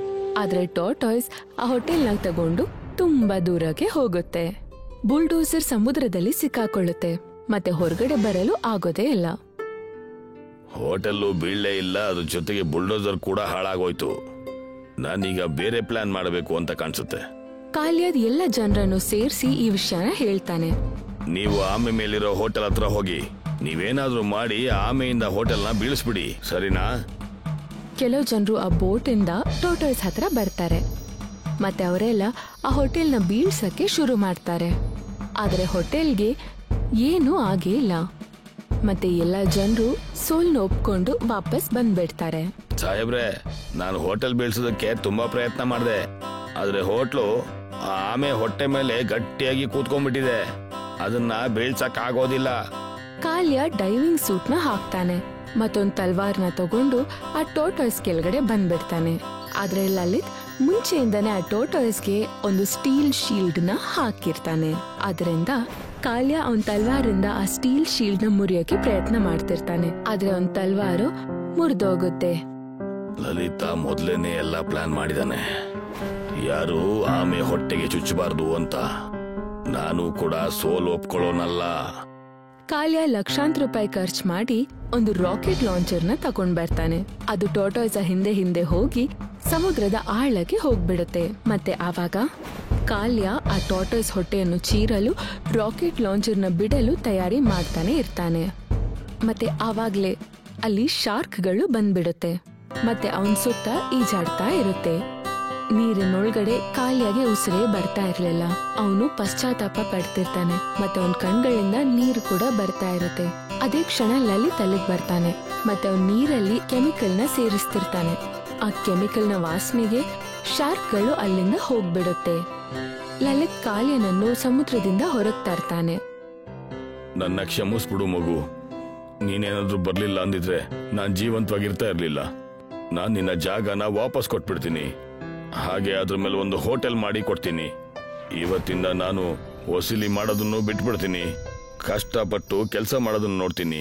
ಆದ್ರೆ ಟಾಟಾಯ್ಸ್ ಆ ಹೋಟೆಲ್ನ ತಗೊಂಡು ತುಂಬಾ ದೂರಕ್ಕೆ ಹೋಗುತ್ತೆ. ಬುಲ್ಡೋಸರ್ ಸಮುದ್ರದಲ್ಲಿ ಸಿಕ್ಕಾಕೊಳ್ಳುತ್ತೆ ಮತ್ತೆ ಹೊರಗಡೆ ಬರಲು ಆಗೋದೇ ಇಲ್ಲ. ಹೋಟೆಲ್ಲು ಬೀಳಲೇ ಇಲ್ಲ, ಅದ್ರ ಜೊತೆಗೆ ಬುಲ್ಡೋಸರ್ ಕೂಡ ಹಾಳಾಗೋಯ್ತು. ನಾನೀಗ ಬೇರೆ ಪ್ಲಾನ್ ಮಾಡಬೇಕು ಅಂತ ಕಾಣಿಸುತ್ತೆ. ಕಾಲಿಯಾದ್ ಎಲ್ಲ ಜನರನ್ನು ಸೇರಿಸಿ ಈ ವಿಷಯನ ಹೇಳ್ತಾನೆ. ನೀವು ಆಮೆ ಮೇಲಿರೋ ಹೋಟೆಲ್ ಹತ್ರ ಹೋಗಿ ನೀವೇನಾದ್ರೂ ಮಾಡಿ ಆಮೆಯಿಂದ ಹೋಟೆಲ್ನ ಬೀಳಿಸ್ಬಿಡಿ, ಸರಿನಾ? ಕೆಲವು ಜನರು ಆ ಬೋಟಿಂದ ಟಾಟಾಯ್ಸ್ ಹತ್ರ ಬರ್ತಾರೆ ಮತ್ತೆ ಅವರೆಲ್ಲ ಆ ಹೋಟೆಲ್ನ ಬೀಳ್ಸಕ್ಕೆ ಶುರು ಮಾಡ್ತಾರೆ. ಆದ್ರೆ ಹೋಟೆಲ್ಗೆ ಏನೂ ಆಗೇ ಇಲ್ಲ ಮತ್ತೆ ಎಲ್ಲ ಜನರು ಸೋಲ್ನ ಒಪ್ಕೊಂಡು ವಾಪಸ್ ಬಂದ್ಬಿಡ್ತಾರೆ. ಸಾಹೇಬ್ರೆ, ನಾನು ಹೋಟೆಲ್ ಬೀಳ್ಸೋದಕ್ಕೆ ತುಂಬಾ ಪ್ರಯತ್ನ ಮಾಡಿದೆ. ಆದ್ರೆ ಹೋಟ್ಲು ಆ ಆಮೆ ಹೊಟ್ಟೆ ಮೇಲೆ ಗಟ್ಟಿಯಾಗಿ ಕೂತ್ಕೊಂಡ್ಬಿಟ್ಟಿದೆ. ಅದನ್ನ ಬೀಳ್ಸಕ್ ಆಗೋದಿಲ್ಲ. ಕಾಲಿಯಾ ಡೈವಿಂಗ್ ಸೂಟ್ನ ಹಾಕ್ತಾನೆ ಮತ್ತೊಂದ್ ತಲ್ವಾರ್ನ ತಗೊಂಡು ಆ ಟಾಟಾಯ್ಸ್ ಕೆಳಗಡೆ ಬಂದ್ಬಿಡ್ತಾನೆ. ಆದ್ರೆ ಲಲಿತ್ ಮುಂಚೆಯಿಂದಾನೆ ಆ ಟಾಟಾಯ್ಸ್ಗೆ ಒಂದು ಸ್ಟೀಲ್ ಶೀಲ್ಡ್ ನ ಹಾಕಿರ್ತಾನೆ. ಅದರಿಂದ ಕಾಲಿಯಾ ಅವನ್ ತಲ್ವಾರಿಂದ ಆ ಸ್ಟೀಲ್ ಶೀಲ್ಡ್ ನ ಮುರಿಯೋಕೆ ಪ್ರಯತ್ನ ಮಾಡ್ತಿರ್ತಾನೆ. ಆದ್ರೆ ಅವನ್ ತಲ್ವಾರು ಮುರಿದೋಗುತ್ತೆ. ಲಲಿತ ಮೊದ್ಲೇನೆ ಎಲ್ಲ ಪ್ಲಾನ್ ಮಾಡಿದಾನೆ, ಯಾರು ಆಮೆ ಹೊಟ್ಟೆಗೆ ಚುಚ್ಚಬಾರ್ದು ಅಂತ. ನಾನು ಕೂಡ ಸೋಲು ಒಪ್ಕೊಳ್ಳೋನಲ್ಲ. ಕಾಲಿಯಾ ಲಕ್ಷಾಂತರ ರೂಪಾಯಿ ಖರ್ಚು ಮಾಡಿ ಒಂದು ರಾಕೆಟ್ ಲಾಂಚರ್ನ ತಗೊಂಡ್ ಬರ್ತಾನೆ. ಅದು ಟಾಟಾಯ್ಸ್ ಹಿಂದೆ ಹಿಂದೆ ಹೋಗಿ ಸಮುದ್ರದ ಆಳಕ್ಕೆ ಹೋಗ್ಬಿಡುತ್ತೆ. ಮತ್ತೆ ಆವಾಗ ಕಾಲಿಯಾ ಆ ಟಾಟಾಯ್ಸ್ ಹೊಟ್ಟೆಯನ್ನು ಚೀರಲು ರಾಕೆಟ್ ಲಾಂಚರ್ನ ಬಿಡಲು ತಯಾರಿ ಮಾಡ್ತಾನೆ ಇರ್ತಾನೆ. ಮತ್ತೆ ಆವಾಗ್ಲೇ ಅಲ್ಲಿ ಶಾರ್ಕ್ಗಳು ಬಂದ್ಬಿಡುತ್ತೆ ಮತ್ತೆ ಅವನ್ ಸುತ್ತ ಈಜಾಡ್ತಾ ಇರುತ್ತೆ. ನೀರಿನೊಳಗಡೆ ಕಾಲಿಯಾಗೆ ಉಸಿರೇ ಬರ್ತಾ ಇರ್ಲಿಲ್ಲ. ಅವನು ಪಶ್ಚಾತ್ತಾಪ ಪಡ್ತಿರ್ತಾನೆ ಮತ್ತೆ ಅವನ್ ಕಣ್ಗಳಿಂದ ನೀರು ಕೂಡ ಬರ್ತಾ ಇರುತ್ತೆ. ಅದೇ ಕ್ಷಣ ಲಲಿತ್ ಅಲ್ಲಿಗೆ ಬರ್ತಾನೆ ಮತ್ತೆ ಅವನ್ ನೀರಲ್ಲಿ ಕೆಮಿಕಲ್ ನ ಸೇರಿಸ್ತಿರ್ತಾನೆ. ಆ ಕೆಮಿಕಲ್ ನ ವಾಸನೆಗೆ ಶಾರ್ಕ್ಗಳು ಅಲ್ಲಿಂದ ಹೋಗ್ಬಿಡುತ್ತೆ. ಲಲಿತ್ ಕಾಲಿಯನನ್ನು ಸಮುದ್ರದಿಂದ ಹೊರಗ್ ತರ್ತಾನೆ. ನನ್ನ ಕ್ಷಮಿಸ್ಬಿಡು ಮಗು. ನೀನೇನಾದ್ರೂ ಬರ್ಲಿಲ್ಲ ಅಂದಿದ್ರೆ ನಾನ್ ಜೀವಂತವಾಗಿರ್ತಾ ಇರ್ಲಿಲ್ಲ. ನಾನ್ ನಿನ್ನ ಜಾಗನ ವಾಪಸ್ ಕೊಟ್ಬಿಡ್ತೀನಿ. ಹಾಗೆ ಅದ್ರ ಮೇಲೆ ಒಂದು ಹೋಟೆಲ್ ಮಾಡಿ ಕೊಡ್ತೀನಿ. ಇವತ್ತಿಂದ ನಾನು ವಸೂಲಿ ಮಾಡೋದನ್ನು ಬಿಟ್ಬಿಡ್ತೀನಿ. ಕಷ್ಟಪಟ್ಟು ಕೆಲಸ ಮಾಡೋದನ್ನು ನೋಡ್ತೀನಿ.